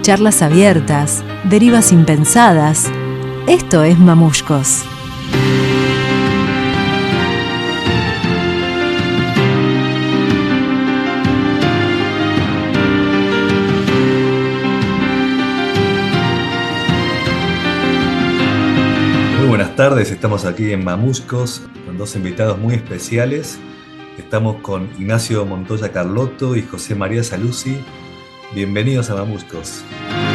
charlas abiertas, derivas impensadas. Esto es Mamushkos. Muy buenas tardes, estamos aquí en Mamushkos con dos invitados muy especiales. Estamos con Ignacio Montoya Carlotto y José María Saluzzi. Bienvenidos a Mamushkos.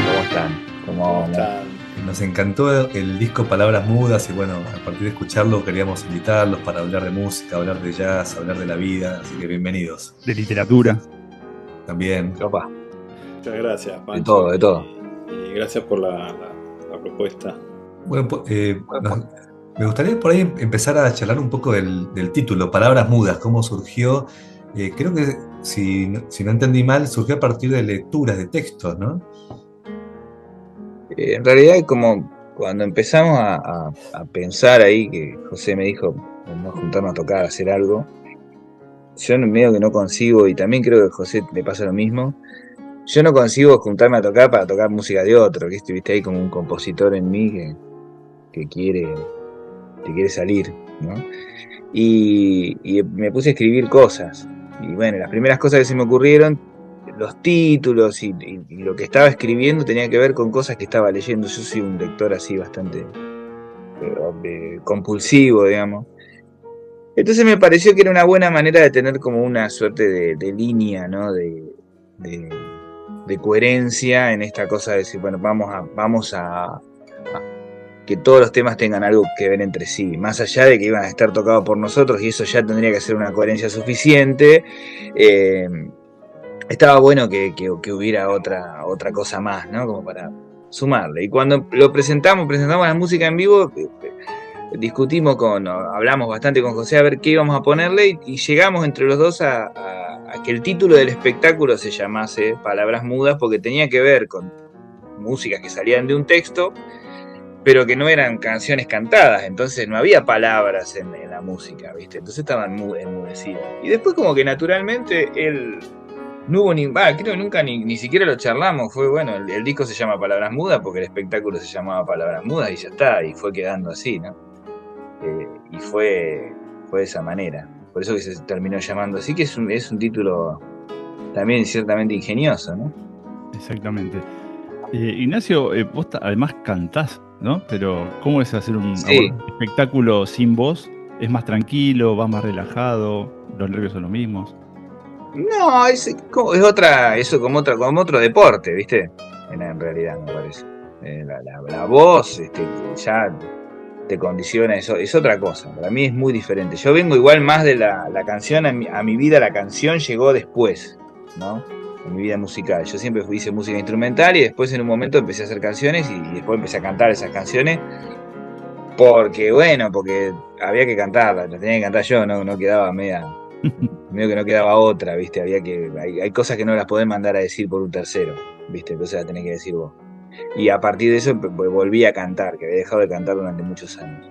¿Cómo están? ¿Cómo están? Nos encantó el disco Palabras Mudas y bueno, a partir de escucharlo queríamos invitarlos para hablar de música, hablar de jazz, hablar de la vida, así que bienvenidos. De literatura. También. Opa. Muchas gracias, Pancho. De todo. Y gracias por la propuesta. Bueno, me gustaría por ahí empezar a charlar un poco del título, Palabras Mudas, cómo surgió. Creo que, si no entendí mal, surgió a partir de lecturas de textos, ¿no? En realidad, como cuando empezamos a pensar ahí, que José me dijo, vamos a juntarnos a tocar, a hacer algo, yo medio que no consigo, y también creo que a José le pasa lo mismo, yo no consigo juntarme a tocar para tocar música de otro, que viste ahí como un compositor en mí que quiere salir, ¿no? Y me puse a escribir cosas. Y bueno, las primeras cosas que se me ocurrieron, los títulos y lo que estaba escribiendo tenía que ver con cosas que estaba leyendo. Yo soy un lector así bastante compulsivo, digamos. Entonces me pareció que era una buena manera de tener como una suerte de línea, ¿no? De coherencia en esta cosa de decir, bueno, vamos a que todos los temas tengan algo que ver entre sí, más allá de que iban a estar tocados por nosotros, y eso ya tendría que ser una coherencia suficiente. Estaba bueno que hubiera otra cosa más, ¿no? Como para sumarle. Y cuando lo presentamos la música en vivo, hablamos bastante con José a ver qué íbamos a ponerle, y llegamos entre los dos a que el título del espectáculo se llamase Palabras Mudas, porque tenía que ver con músicas que salían de un texto, pero que no eran canciones cantadas, entonces no había palabras en la música, ¿viste? Entonces estaban enmudecidas. Y después como que naturalmente no hubo creo que nunca ni siquiera lo charlamos, fue bueno, el disco se llama Palabras Mudas porque el espectáculo se llamaba Palabras Mudas y ya está, y fue quedando así, ¿no? Y fue de esa manera, por eso que se terminó llamando así, que es un título también ciertamente ingenioso, ¿no? Exactamente. Ignacio, vos además cantás, ¿no? Pero ¿cómo es hacer un espectáculo sin voz? ¿Es más tranquilo, vas más relajado, los nervios son los mismos? No, es otra, eso como otro deporte, ¿viste? En realidad, me parece. La voz ya te condiciona, eso es otra cosa. Para mí es muy diferente. Yo vengo igual más de la canción, a mi vida la canción llegó después, ¿no? En mi vida musical. Yo siempre hice música instrumental y después en un momento empecé a hacer canciones y después empecé a cantar esas canciones porque había que cantarlas, las tenía que cantar yo, no quedaba medio que no quedaba otra, ¿viste? Hay cosas que no las podés mandar a decir por un tercero, ¿viste? Entonces las tenés que decir vos. Y a partir de eso volví a cantar, que había dejado de cantar durante muchos años.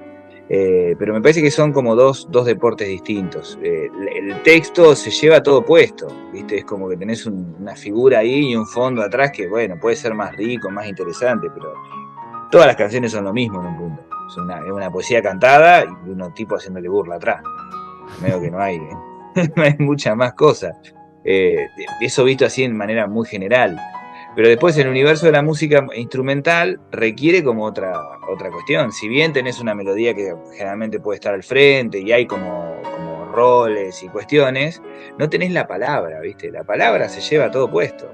Pero me parece que son como dos deportes distintos. El texto se lleva todo puesto, ¿viste? Es como que tenés una figura ahí y un fondo atrás que, bueno, puede ser más rico, más interesante, pero todas las canciones son lo mismo en un punto. Es una poesía cantada y un tipo haciéndole burla atrás. Medio que no hay mucha más cosa. Eso visto así en manera muy general. Pero después el universo de la música instrumental requiere como otra cuestión. Si bien tenés una melodía que generalmente puede estar al frente y hay como roles y cuestiones, no tenés la palabra, ¿viste? La palabra se lleva todo puesto.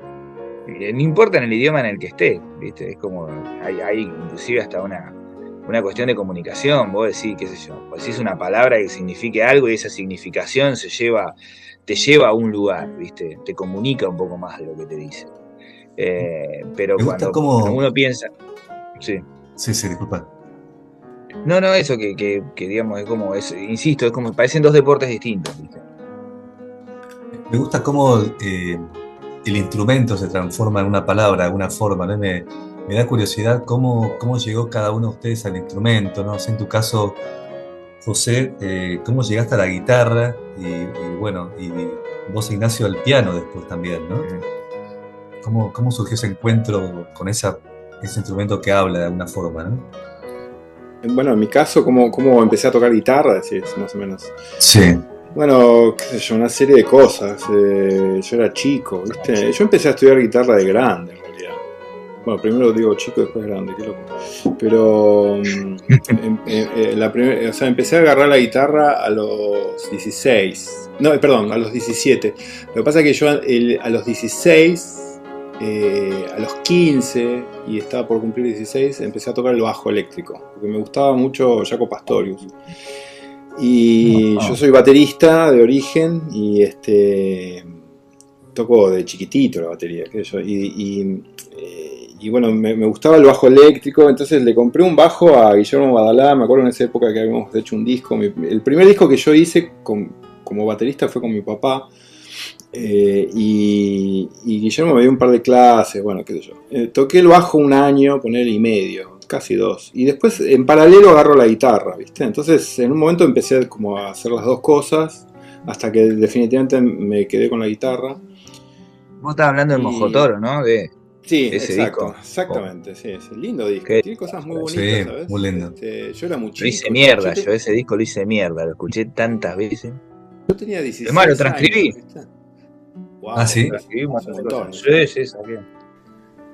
No importa en el idioma en el que esté, ¿viste? Es como, hay inclusive hasta una cuestión de comunicación. Vos decís, qué sé yo, vos decís una palabra que signifique algo y esa significación te lleva a un lugar, ¿viste? Te comunica un poco más de lo que te dice. Pero cuando uno piensa... Sí, disculpa. No, eso que digamos, insisto, es como parecen dos deportes distintos, ¿viste? Me gusta cómo el instrumento se transforma en una palabra, en una forma, ¿no? Me da curiosidad cómo llegó cada uno de ustedes al instrumento, ¿no? O sea, en tu caso, José, cómo llegaste a la guitarra y vos, Ignacio, al piano después también, ¿no? cómo surgió ese encuentro con ese instrumento que habla de alguna forma, ¿no? Bueno, en mi caso, ¿cómo empecé a tocar guitarra? Decís, más o menos. Sí. Bueno, qué sé yo, una serie de cosas. Yo era chico, ¿viste? Yo empecé a estudiar guitarra de grande, en realidad. Bueno, primero digo chico, después grande, qué loco. Pero empecé a agarrar la guitarra a los 16. No, perdón, a los 17. Lo que pasa es que yo a los 16, a los 15, y estaba por cumplir 16, empecé a tocar el bajo eléctrico, porque me gustaba mucho Jaco Pastorius. Y yo soy baterista de origen y toco de chiquitito la batería, qué sé yo, y bueno, me gustaba el bajo eléctrico, entonces le compré un bajo a Guillermo Badalá. Me acuerdo en esa época que habíamos hecho un disco. El primer disco que yo hice como baterista fue con mi papá, y Guillermo me dio un par de clases, bueno, qué sé yo. Toqué el bajo un año, poner y medio, casi 2, y después en paralelo agarro la guitarra, ¿viste? Entonces en un momento empecé como a hacer las dos cosas, hasta que definitivamente me quedé con la guitarra. Vos estabas hablando del Mojotoro, ¿no? Sí, ese exacto, disco. Exactamente, sí, es un lindo disco. ¿Qué? Tiene cosas muy bonitas, Sí, ¿sabes? muy lindo. Yo era muy chico. Lo hice mierda, yo ese disco lo hice mierda, lo escuché tantas veces. Yo tenía 16 Es más, lo transcribí. años, ¿viste? Wow, ¿Ah, sí? Transcribimos un montón. Sí, saqué.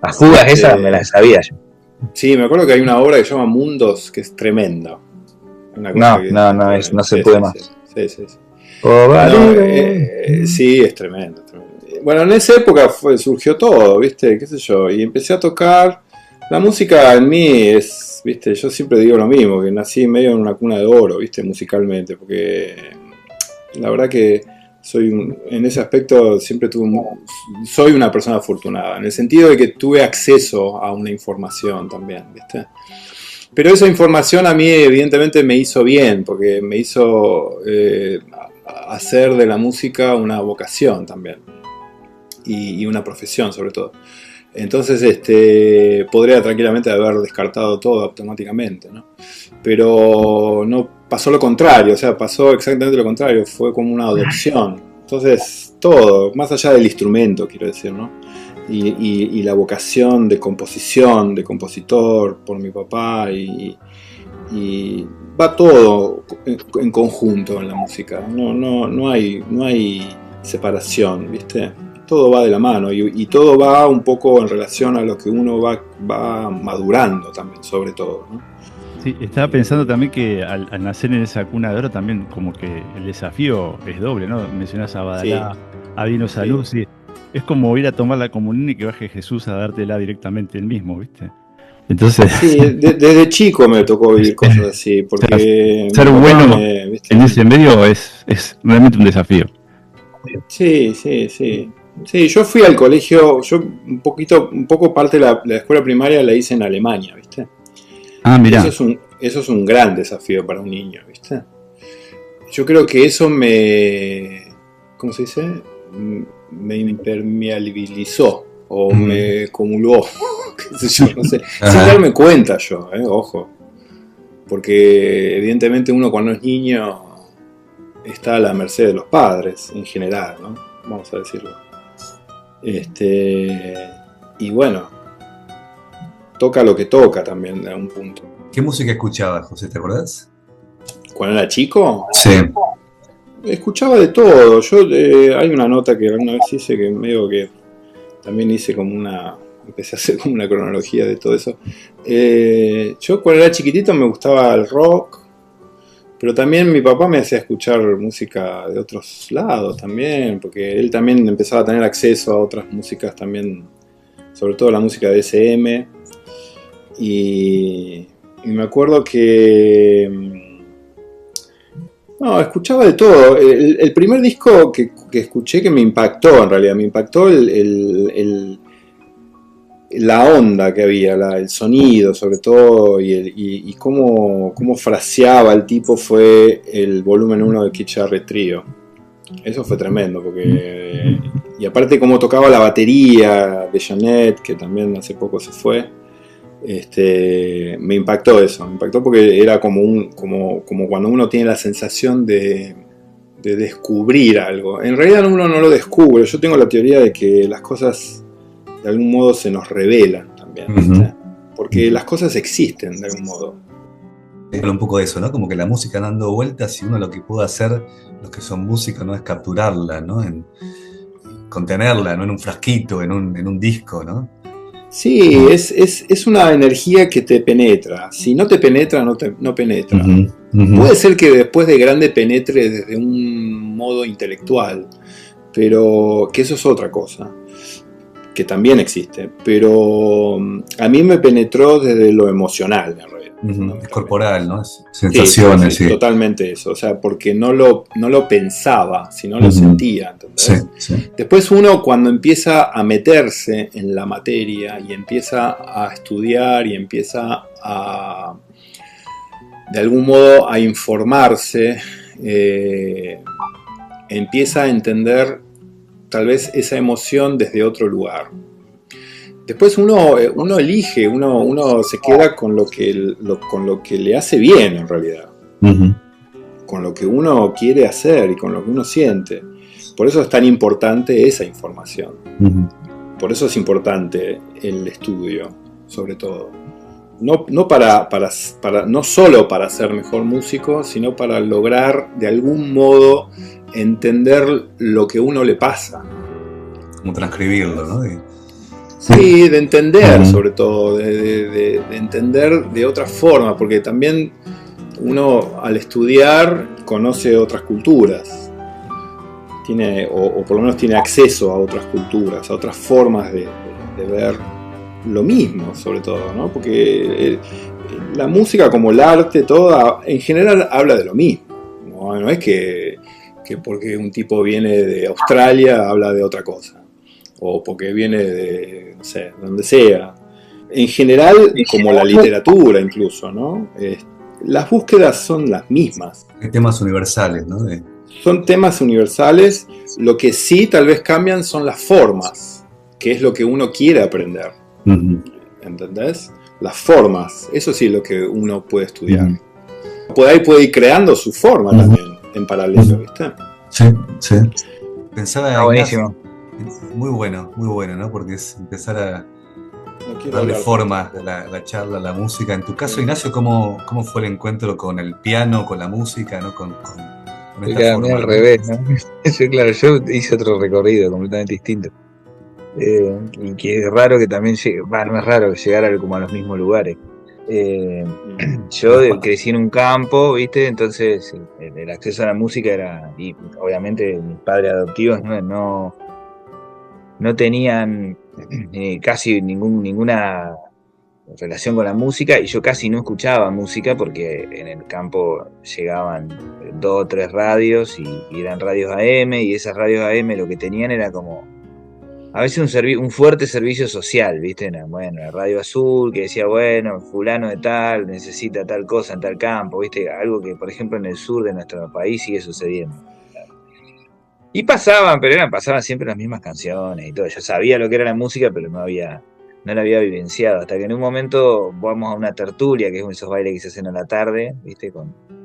Las fugas esas me las sabía yo. Sí, me acuerdo que hay una obra que se llama Mundos, que es tremenda. Una cosa No se puede más. Sí. Sí, es tremendo. Bueno, en esa época surgió todo, ¿viste? ¿Qué sé yo? Y empecé a tocar. La música en mí es, ¿viste? Yo siempre digo lo mismo, que nací medio en una cuna de oro, ¿viste? Musicalmente, porque la verdad que en ese aspecto siempre soy una persona afortunada, en el sentido de que tuve acceso a una información también, ¿viste? Pero esa información a mí evidentemente me hizo bien, porque me hizo hacer de la música una vocación también, y una profesión sobre todo. Entonces podría tranquilamente haber descartado todo automáticamente, ¿no? Pero no pasó lo contrario, o sea, pasó exactamente lo contrario, fue como una adopción. Entonces todo, más allá del instrumento, quiero decir, ¿no? Y la vocación de composición, de compositor por mi papá, y va todo en conjunto en la música, no hay separación, ¿viste? Todo va de la mano, y todo va un poco en relación a lo que uno va madurando también, sobre todo, ¿no? Sí, estaba pensando también que al nacer en esa cuna de oro también como que el desafío es doble, ¿no? Mencionás a Badalá, a Vino Salud, sí. Es como ir a tomar la comunión y que baje Jesús a dártela directamente él mismo, ¿viste? Entonces... Sí, desde chico me tocó vivir cosas así, porque... Ser bueno en ese medio es realmente un desafío. Sí. Sí, yo fui al colegio, un poco parte de la escuela primaria la hice en Alemania, ¿viste? Ah, mirá. Eso es un gran desafío para un niño, ¿viste? Yo creo que eso ¿cómo se dice? Me impermeabilizó, o me acumuló, qué sé yo, no sé. Sin darme cuenta yo, ojo. Porque evidentemente uno cuando es niño está a la merced de los padres, en general, ¿no? Vamos a decirlo. Y bueno, toca lo que toca también a un punto. ¿Qué música escuchabas, José? ¿Te acordás? ¿Cuando era chico? Sí. Escuchaba de todo. Yo hay una nota que alguna vez hice que medio que también hice empecé a hacer como una cronología de todo eso. Yo cuando era chiquitito me gustaba el rock, pero también mi papá me hacía escuchar música de otros lados también, porque él también empezaba a tener acceso a otras músicas también, sobre todo la música de SM, y me acuerdo que... No, escuchaba de todo. El primer disco que escuché que me impactó, en realidad, me impactó la onda que había, el sonido sobre todo, y cómo fraseaba el tipo, fue el volumen 1 de Keith Jarrett Trio. Eso fue tremendo, porque... Y aparte cómo tocaba la batería de Jeanette, que también hace poco se fue. Me impactó eso, me impactó porque era como cuando uno tiene la sensación de descubrir algo. En realidad uno no lo descubre. Yo tengo la teoría de que las cosas de algún modo se nos revelan también, Ujú. porque las cosas existen de algún modo. Habla un poco de eso, ¿no? Como que la música dando vueltas y uno lo que puede hacer, los que son músicos, ¿no? Es capturarla, ¿no? Contenerla, ¿no? En un frasquito, en un disco, ¿no? Sí, es una energía que te penetra. Si no te penetra, no penetra. Ujú, ujú. Puede ser que después de grande penetre desde un modo intelectual, pero que eso es otra cosa, que también existe. Pero a mí me penetró desde lo emocional, en realidad. Ujú. Es corporal, ¿no? Es Sí, sensaciones, sí. totalmente eso. O sea, porque no lo pensaba, sino lo Ujú. sentía, ¿entendés? Sí, sí. Después uno, cuando empieza a meterse en la materia y empieza a estudiar y empieza a, de algún modo, a informarse, empieza a entender tal vez esa emoción desde otro lugar. Después uno elige, uno se queda con lo que le hace bien en realidad, Ujú. con lo que uno quiere hacer y con lo que uno siente. Por eso es tan importante esa información. Ujú. Por eso es importante el estudio, sobre todo. No no solo para ser mejor músico, sino para lograr de algún modo entender lo que uno le pasa. Como transcribirlo, ¿no? Sí, de entender, Ujú. sobre todo, de entender de otra forma, porque también uno al estudiar conoce otras culturas, o por lo menos tiene acceso a otras culturas, a otras formas de ver lo mismo, sobre todo, ¿no? Porque la música, como el arte, toda, en general habla de lo mismo, no es que porque un tipo viene de Australia habla de otra cosa, o porque viene de, no sé, donde sea. En general, como la literatura incluso, ¿no? Las búsquedas son las mismas. Hay temas universales, ¿no? Son temas universales, lo que sí tal vez cambian son las formas, que es lo que uno quiere aprender. Ujú. ¿Entendés? Las formas, eso sí es lo que uno puede estudiar. Ujú. Por ahí puede ir creando su forma también, en paralelo, ¿viste? Sí, sí. Pensaba, Está buenísimo. muy bueno, ¿no? Porque es empezar a No quiero darle hablar forma a la charla, a la música. En tu caso, Ignacio, ¿cómo fue el encuentro con el piano, con la música, ¿no? Con esta Claro, forma, al ¿no? revés, ¿no? Yo hice otro recorrido completamente distinto. Y que es raro que también llegue, no es raro llegar como a los mismos lugares. Yo crecí en un campo, ¿viste? Entonces el acceso a la música era, y obviamente mis padres adoptivos no tenían casi ninguna relación con la música, y yo casi no escuchaba música porque en el campo llegaban 2 o 3 radios y eran radios AM, y esas radios AM lo que tenían era como a veces un fuerte servicio social, ¿viste? Bueno, la Radio Azul que decía, bueno, fulano de tal necesita tal cosa en tal campo, ¿viste? Algo que, por ejemplo, en el sur de nuestro país sigue sucediendo. Y pasaban siempre las mismas canciones y todo. Yo sabía lo que era la música, pero no la había vivenciado. Hasta que en un momento vamos a una tertulia, que es esos bailes que se hacen a la tarde, ¿viste?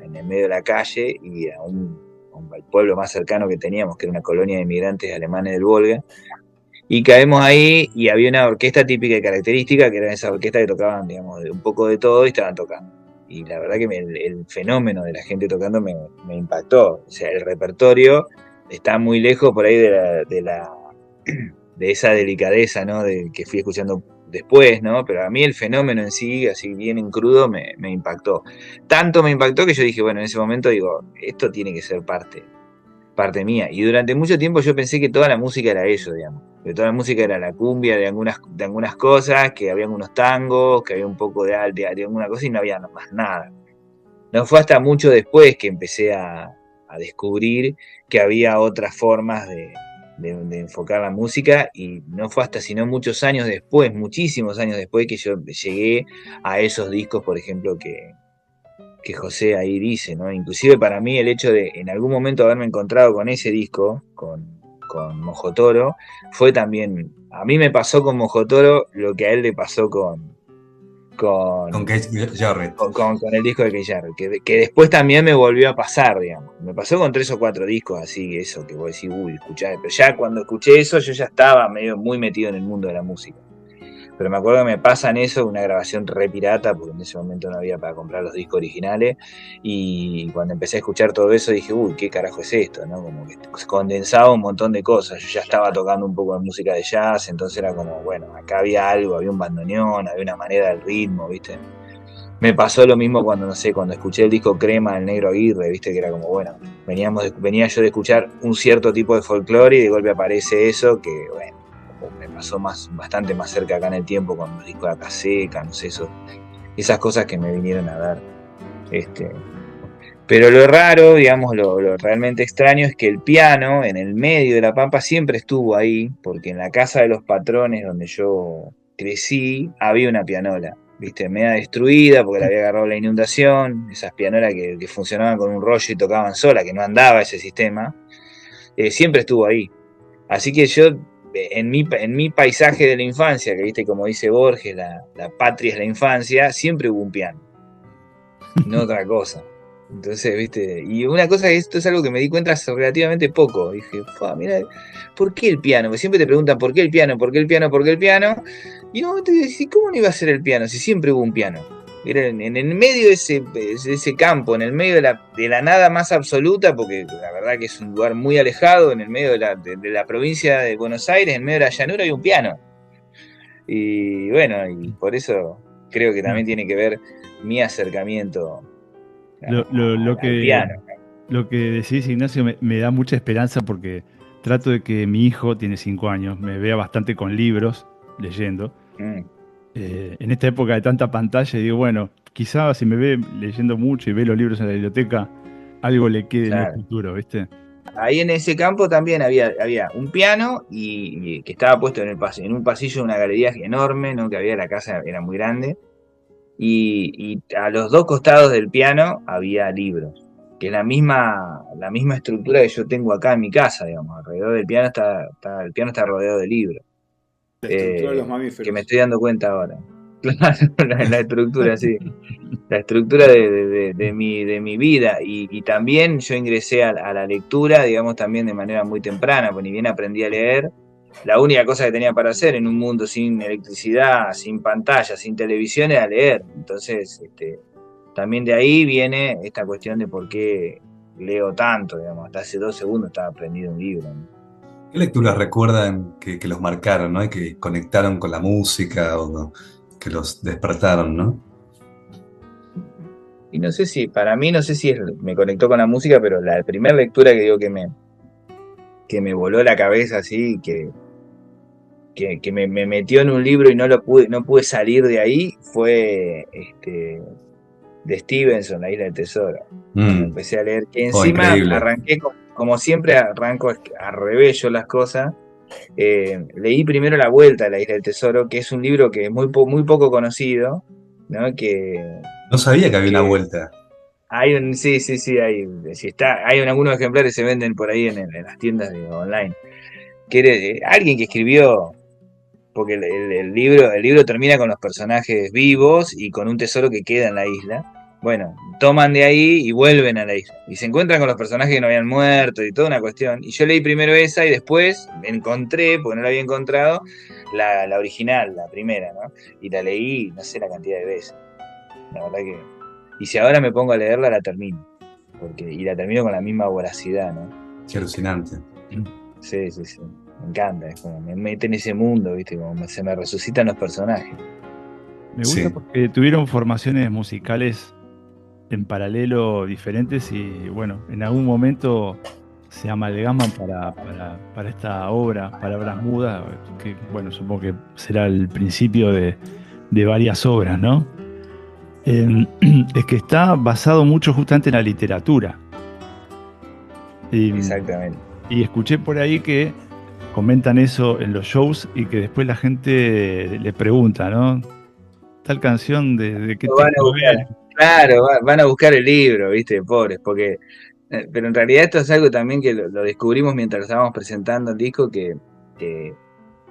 En el medio de la calle, y al pueblo más cercano que teníamos, que era una colonia de inmigrantes alemanes del Volga. Y caemos ahí y había una orquesta típica y característica, que era esa orquesta que tocaban, digamos, un poco de todo y estaban tocando. Y la verdad que el fenómeno de la gente tocando me impactó. O sea, el repertorio está muy lejos por ahí de esa delicadeza, ¿no? Que fui escuchando después, ¿no? Pero a mí el fenómeno en sí, así bien en crudo, me impactó. Tanto me impactó que yo dije, bueno, en ese momento digo, esto tiene que ser parte mía. Y durante mucho tiempo yo pensé que toda la música era eso, digamos. Que toda la música era la cumbia de algunas cosas, que había unos tangos, que había un poco de alguna cosa, y no había más nada. No fue hasta mucho después que empecé a descubrir que había otras formas de enfocar la música, y no fue hasta sino muchos años después, muchísimos años después, que yo llegué a esos discos, por ejemplo, que José ahí dice, ¿no? Inclusive para mí el hecho de en algún momento haberme encontrado con ese disco, con Mojotoro, fue también, a mí me pasó con Mojotoro lo que a él le pasó con Con Keith Jarrett. Con el disco de Keith Jarrett, que después también me volvió a pasar, digamos. Me pasó con 3 o 4 discos así, eso, que vos decís, escuchá. Pero ya cuando escuché eso, yo ya estaba muy metido en el mundo de la música. Pero me acuerdo que me pasan eso, una grabación re pirata, porque en ese momento no había para comprar los discos originales, y cuando empecé a escuchar todo eso dije, ¿qué carajo es esto? ¿No? Como que condensaba un montón de cosas. Yo ya estaba tocando un poco de música de jazz, entonces era como, bueno, acá había algo, había un bandoneón, había una manera del ritmo, ¿viste? Me pasó lo mismo cuando escuché el disco Crema del Negro Aguirre, ¿viste? Que era como, bueno, venía yo de escuchar un cierto tipo de folclore y de golpe aparece eso que, bueno, me pasó bastante más cerca acá en el tiempo con los discos de Acaseca, no sé, esas cosas que me vinieron a dar. Pero lo raro, digamos, lo realmente extraño es que el piano en el medio de la pampa siempre estuvo ahí, porque en la casa de los patrones donde yo crecí había una pianola, ¿viste? Media destruida porque la había agarrado la inundación, esas pianolas que funcionaban con un rollo y tocaban sola, que no andaba ese sistema, siempre estuvo ahí. Así que yo, en mi paisaje de la infancia, que viste, como dice Borges, la patria es la infancia, siempre hubo un piano, no otra cosa. Entonces, viste, y una cosa, esto es algo que me di cuenta hace relativamente poco. Dije, mira, ¿por qué el piano? Porque siempre te preguntan, ¿por qué el piano? ¿Por qué el piano? ¿Por qué el piano? Y en un momento decís, ¿cómo no iba a ser el piano si siempre hubo un piano? Era en el medio de ese campo, en el medio de la nada más absoluta, porque la verdad que es un lugar muy alejado, en el medio de la provincia de Buenos Aires, en medio de la llanura hay un piano. Y bueno, y por eso creo que también tiene que ver mi acercamiento Lo que piano. Lo que decís, Ignacio, me da mucha esperanza porque trato de que mi hijo, tiene 5 años, me vea bastante con libros, leyendo. En esta época de tanta pantalla, digo, bueno, quizás si me ve leyendo mucho y ve los libros en la biblioteca, algo le quede en el futuro, ¿viste? Ahí en ese campo también había un piano y que estaba puesto en un pasillo de una galería enorme, ¿no? Que había, la casa era muy grande. Y a los 2 costados del piano había libros, que es la misma estructura que yo tengo acá en mi casa, digamos. Alrededor del piano el piano está rodeado de libros. La estructura de los mamíferos. Que me estoy dando cuenta ahora. Claro, la estructura, sí. La estructura de mi vida. Y también yo ingresé a la lectura, digamos, también de manera muy temprana, porque ni bien aprendí a leer. La única cosa que tenía para hacer en un mundo sin electricidad, sin pantalla, sin televisión era leer. Entonces, también de ahí viene esta cuestión de por qué leo tanto, digamos. Hasta hace 2 segundos estaba aprendiendo un libro, ¿no? ¿Qué lecturas recuerdan que los marcaron, ¿no? Y que conectaron con la música o que los despertaron, ¿no? Y no sé si me conectó con la música, pero la primera lectura que digo que me voló la cabeza así, que me metió en un libro y no pude salir de ahí, fue de Stevenson, La Isla del Tesoro. Empecé a leer, que encima arranqué, como siempre arranco al revés yo las cosas. Leí primero La Vuelta a la Isla del Tesoro, que es un libro que es muy poco conocido, ¿no? No sabía que había una vuelta. Sí, hay algunos ejemplares se venden por ahí en las tiendas online. Que alguien que escribió, porque el libro termina con los personajes vivos y con un tesoro que queda en la isla. Bueno, toman de ahí y vuelven a la isla. Y se encuentran con los personajes que no habían muerto y toda una cuestión. Y yo leí primero esa y después encontré, porque no la había encontrado, la original, la primera, ¿no? Y la leí, no sé la cantidad de veces. La verdad que... Y si ahora me pongo a leerla, la termino. Y la termino con la misma voracidad, ¿no? Qué alucinante. Sí. Me encanta, es como me mete en ese mundo, ¿viste? Como se me resucitan los personajes. Me gusta porque tuvieron formaciones musicales en paralelo diferentes y, bueno, en algún momento se amalgaman para esta obra, Palabras Mudas, que, bueno, supongo que será el principio de varias obras, ¿no? Es que está basado mucho justamente en la literatura. Exactamente. Y escuché por ahí que comentan eso en los shows y que después la gente le pregunta, ¿no? Tal canción de qué tipo es. Claro, van a buscar el libro, ¿viste? Pobres, porque... pero en realidad esto es algo también que lo descubrimos mientras estábamos presentando el disco, que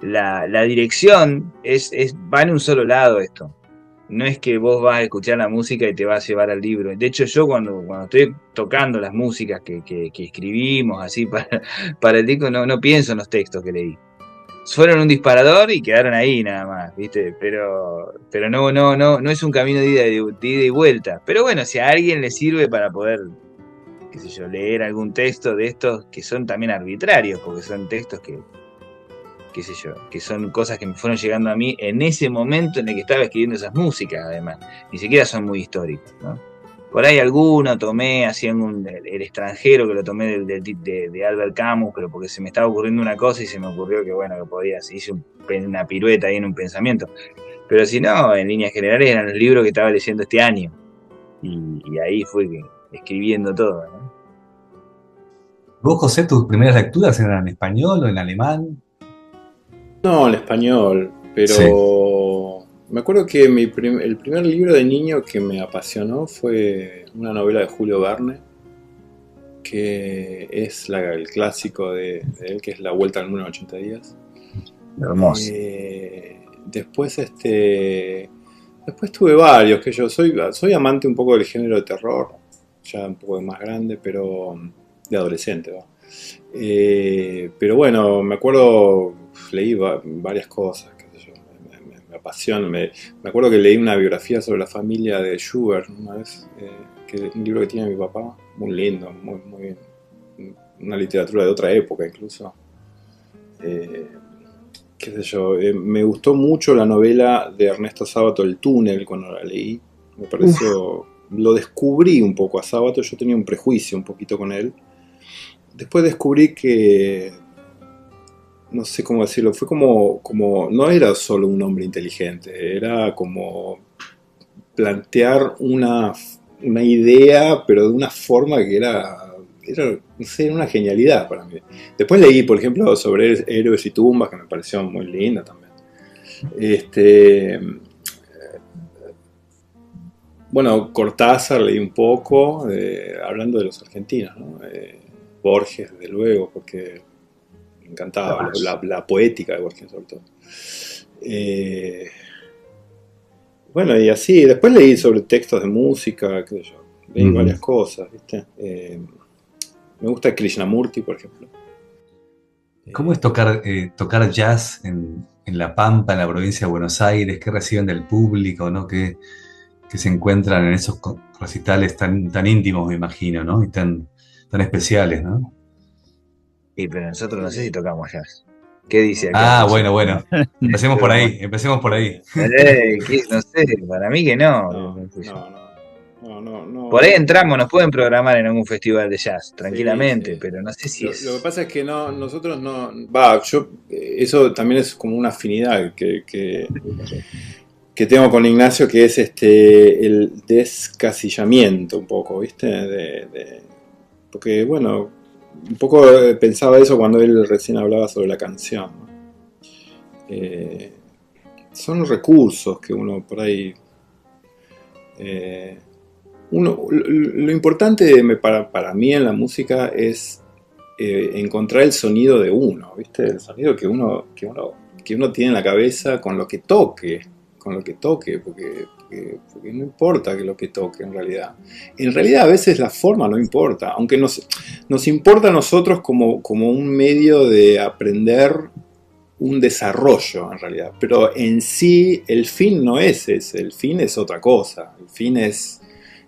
la dirección va en un solo lado esto. no es que vos vas a escuchar la música y te vas a llevar al libro. De hecho, yo cuando estoy tocando las músicas que escribimos así para el disco, no pienso en los textos que leí. Fueron un disparador y quedaron ahí nada más, ¿viste? Pero no es un camino de ida y vuelta. Pero bueno, si a alguien le sirve para poder, qué sé yo, leer algún texto de estos que son también arbitrarios, porque son textos que, qué sé yo, que son cosas que me fueron llegando a mí en ese momento en el que estaba escribiendo esas músicas, además. Ni siquiera son muy históricos, ¿no? Por ahí alguno tomé, haciendo el extranjero, que lo tomé de Albert Camus, pero porque se me estaba ocurriendo una cosa y se me ocurrió que, bueno, que podía, se hizo una pirueta ahí en un pensamiento. Pero si no, en líneas generales eran los libros que estaba leyendo este año. Y ahí fue escribiendo todo, ¿no? ¿Vos, José, tus primeras lecturas eran en español o en alemán? No, en español, pero sí. Me acuerdo que el primer libro de niño que me apasionó fue una novela de Julio Verne, que es el clásico de él, que es La Vuelta al Mundo en 80 días. Hermoso. Después tuve varios, que yo soy amante un poco del género de terror, ya un poco más grande, pero de adolescente, ¿va? Pero bueno, me acuerdo, leí varias cosas, qué sé yo, me apasiona. Me acuerdo que leí una biografía sobre la familia de Schubert una vez, un libro que tiene mi papá, muy lindo, muy una literatura de otra época incluso. Qué sé yo, me gustó mucho la novela de Ernesto Sábato, El túnel, cuando la leí. Me pareció, lo descubrí un poco a Sábato, yo tenía un prejuicio un poquito con él. Después descubrí que, no sé cómo decirlo, fue como no era solo un hombre inteligente, era como plantear una idea, pero de una forma que era, no sé, una genialidad para mí. Después leí, por ejemplo, sobre Héroes y tumbas, que me pareció muy linda también. Bueno, Cortázar leí un poco, hablando de los argentinos, ¿no? Borges, desde luego, porque me encantaba la poética de Borges, sobre todo. Bueno, y así, después leí sobre textos de música, qué sé yo, leí varias cosas, ¿viste? Me gusta Krishnamurti, por ejemplo. ¿Cómo es tocar jazz en La Pampa, en la provincia de Buenos Aires? ¿Qué reciben del público, ¿no? Que se encuentran en esos recitales tan íntimos, me imagino, ¿no? Y tan especiales, ¿no? Sí, pero nosotros no sé si tocamos jazz. ¿Qué dice acá? Ah, bueno. Empecemos por ahí. No sé, para mí que no. No. Por ahí entramos, nos pueden programar en algún festival de jazz, tranquilamente, sí. Pero no sé si es... Lo que pasa es que nosotros no... eso también es como una afinidad que tengo con Ignacio, que es el descasillamiento un poco, ¿viste? Porque, bueno, un poco pensaba eso cuando él recién hablaba sobre la canción, ¿no? Son recursos que uno por ahí... lo importante para mí en la música es encontrar el sonido de uno, ¿viste? El sonido que uno tiene en la cabeza con lo que toque, porque no importa que lo que toque en realidad. En realidad a veces la forma no importa, aunque nos importa a nosotros como un medio de aprender un desarrollo en realidad, pero en sí el fin no es ese, el fin es otra cosa, el fin es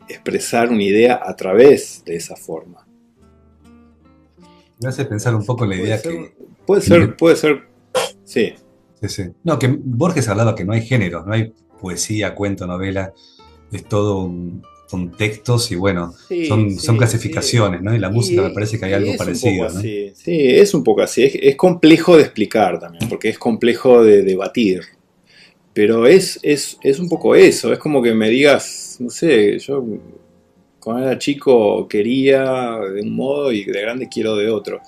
expresar una idea a través de esa forma. Me hace pensar un poco en la idea que... Puede ser, sí. Sí. No, que Borges hablaba que no hay géneros, no hay poesía, cuento, novela, es todo con textos y bueno, son clasificaciones, ¿no? Y la música me parece que hay algo parecido, ¿no? Sí, es un poco así, es complejo de explicar también, porque es complejo de debatir, pero es un poco eso, es como que me digas, no sé, yo cuando era chico quería de un modo y de grande quiero de otro,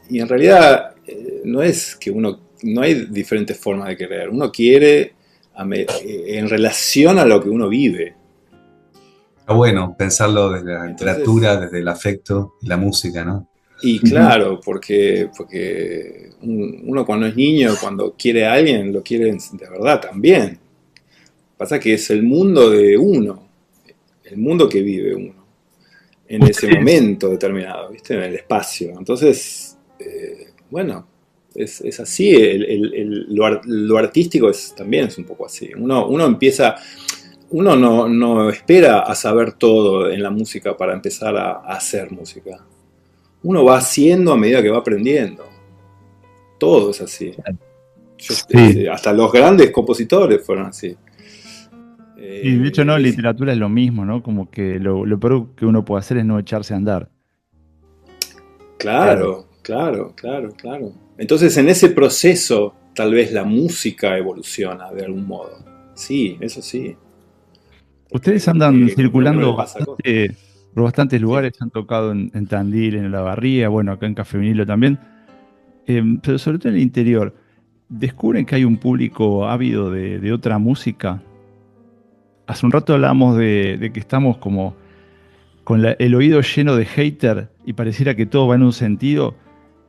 y en realidad no es que no hay diferentes formas de querer, uno quiere en relación a lo que uno vive. Está bueno pensarlo desde la literatura, desde el afecto y la música, ¿no? Y claro, porque uno cuando es niño, cuando quiere a alguien, lo quiere de verdad también. Pasa que es el mundo de uno, el mundo que vive uno, en ese momento determinado, ¿viste? En el espacio. Entonces, bueno, es así, lo artístico también es un poco así. Uno empieza, uno no espera a saber todo en la música para empezar a hacer música. Uno va haciendo a medida que va aprendiendo. Todo es así. Sí. Hasta los grandes compositores fueron así. Y de hecho, no, en literatura es lo mismo, ¿no? Como que lo peor que uno puede hacer es no echarse a andar. Claro. Entonces, en ese proceso, tal vez la música evoluciona de algún modo. Sí, eso sí. Ustedes andan circulando pasa por bastantes lugares, han tocado en Tandil, en Olavarría, bueno, acá en Café Vinilo también, pero sobre todo en el interior. ¿Descubren que hay un público ávido de otra música? Hace un rato hablábamos de que estamos como con el oído lleno de hater y pareciera que todo va en un sentido,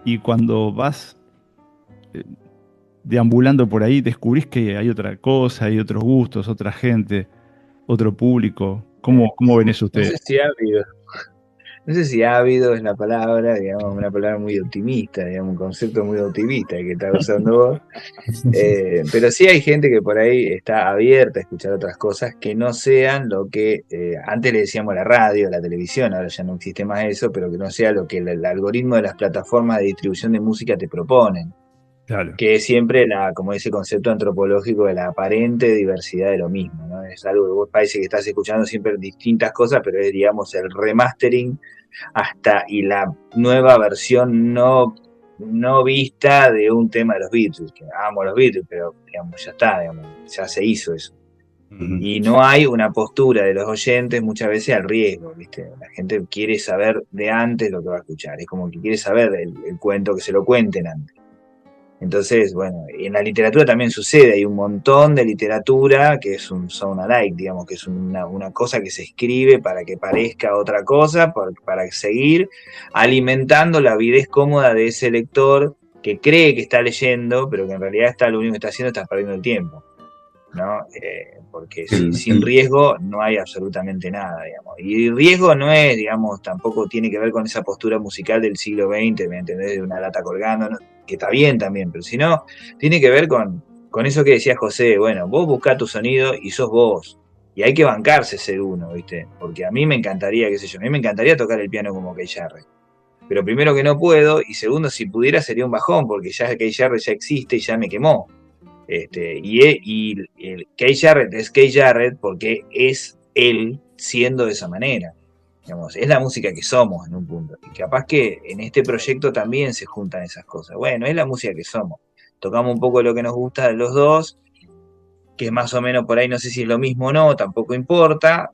y cuando vas deambulando por ahí descubrís que hay otra cosa, hay otros gustos, otra gente, otro público. ¿Cómo ven eso No ustedes? sé si ávido. No sé si ávido es la palabra, digamos, una palabra muy optimista, digamos, un concepto muy optimista que está usando vos. Pero sí hay gente que por ahí está abierta a escuchar otras cosas que no sean lo que antes le decíamos la radio, la televisión, ahora ya no existe más eso, pero que no sea lo que el algoritmo de las plataformas de distribución de música te proponen. Claro. Que es siempre como ese concepto antropológico de la aparente diversidad de lo mismo, ¿no? Es algo que vos parece que estás escuchando siempre distintas cosas, pero es, digamos, el remastering y la nueva versión no vista de un tema de los Beatles, que amo los Beatles, pero digamos, ya está, digamos, ya se hizo eso. Y no hay una postura de los oyentes muchas veces al riesgo, ¿viste? La gente quiere saber de antes lo que va a escuchar, es como que quiere saber el cuento, que se lo cuenten antes. Entonces, bueno, en la literatura también sucede, hay un montón de literatura que es un sound alike, digamos, que es una cosa que se escribe para que parezca otra cosa, para seguir alimentando la avidez cómoda de ese lector que cree que está leyendo, pero que en realidad lo único que está haciendo es perdiendo el tiempo, ¿no? Porque sin riesgo no hay absolutamente nada, digamos. Y riesgo no es, digamos, tampoco tiene que ver con esa postura musical del siglo XX, ¿me entendés? De una lata colgando, ¿no? Que está bien también, pero si no, tiene que ver con eso que decía José, bueno, vos buscás tu sonido y sos vos. Y hay que bancarse ser uno, ¿viste? Porque a mí me encantaría, qué sé yo, a mí me encantaría tocar el piano como Keith Jarrett. Pero primero que no puedo, y segundo, si pudiera sería un bajón, porque ya Keith Jarrett ya existe y ya me quemó. Y el Keith Jarrett es Keith Jarrett porque es él siendo de esa manera. Digamos, es la música que somos en un punto. Y capaz que en este proyecto también se juntan esas cosas. Bueno, es la música que somos. Tocamos un poco lo que nos gusta de los dos, que más o menos por ahí no sé si es lo mismo o no, tampoco importa,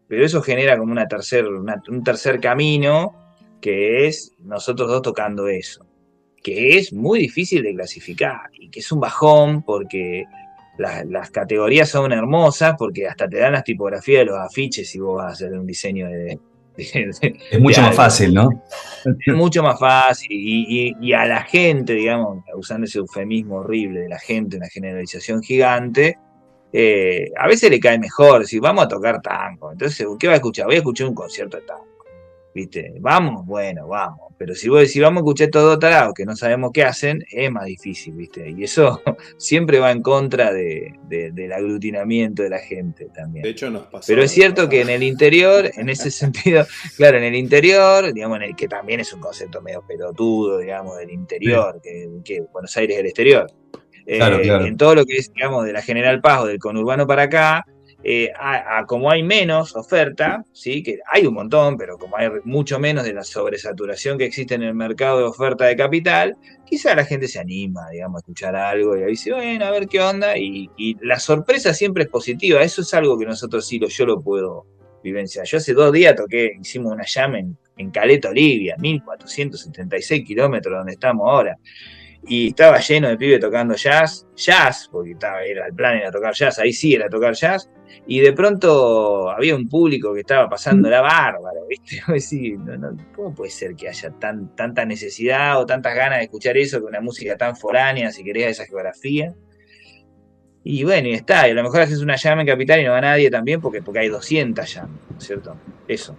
pero eso genera como un tercer camino, que es nosotros dos tocando eso, que es muy difícil de clasificar y que es un bajón porque las categorías son hermosas, porque hasta te dan las tipografías de los afiches si vos vas a hacer un diseño es mucho más fácil, ¿no? Es mucho más fácil y a la gente, digamos, usando ese eufemismo horrible de la gente, una generalización gigante, a veces le cae mejor si vamos a tocar tango. Entonces, ¿qué va a escuchar? Voy a escuchar un concierto de tango. ¿Viste? Vamos, bueno, vamos. Pero si vos decís, vamos a escuchar todos tarados que no sabemos qué hacen, es más difícil, ¿viste? Y eso siempre va en contra del aglutinamiento de la gente también. De hecho, nos pasó. Pero es cierto que en el interior, en ese sentido, claro, en el interior, digamos, que también es un concepto medio pelotudo, digamos, del interior, que Buenos Aires es el exterior. Claro. En todo lo que es, digamos, de la General Paz o del conurbano para acá, como hay menos oferta, ¿sí? Que hay un montón, pero como hay mucho menos de la sobresaturación que existe en el mercado de oferta de capital, quizá la gente se anima, digamos, a escuchar algo y dice, bueno, a ver qué onda, y la sorpresa siempre es positiva. Eso es algo que nosotros yo lo puedo vivenciar. Yo hace 2 días hicimos una jam en Caleta, Olivia, 1476 kilómetros donde estamos ahora. Y estaba lleno de pibes tocando jazz, porque el plan era tocar jazz, ahí sí era tocar jazz, y de pronto había un público que estaba pasándola bárbaro, ¿viste? ¿Cómo puede ser que haya tanta necesidad o tantas ganas de escuchar eso, con una música tan foránea, si querés, a esa geografía? Y bueno, y está, y a lo mejor haces una jam en Capital y no va nadie también porque hay 200 jam, ¿no es cierto? Eso.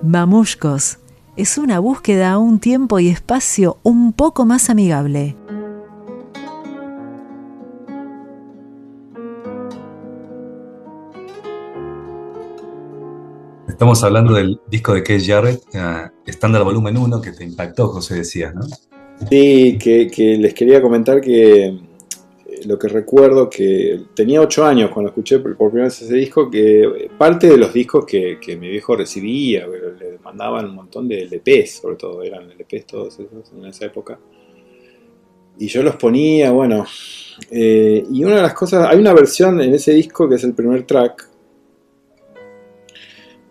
Mamushkos es una búsqueda a un tiempo y espacio un poco más amigable. Estamos hablando del disco de Keith Jarrett, Estándar Volumen 1, que te impactó, José, decías, ¿no? Sí, que les quería comentar que lo que recuerdo que tenía 8 años cuando escuché por primera vez ese disco, que parte de los discos que mi viejo recibía, le mandaban un montón de LPs, sobre todo, eran LPs todos esos en esa época. Y yo los ponía, bueno, y una de las cosas, hay una versión en ese disco que es el primer track,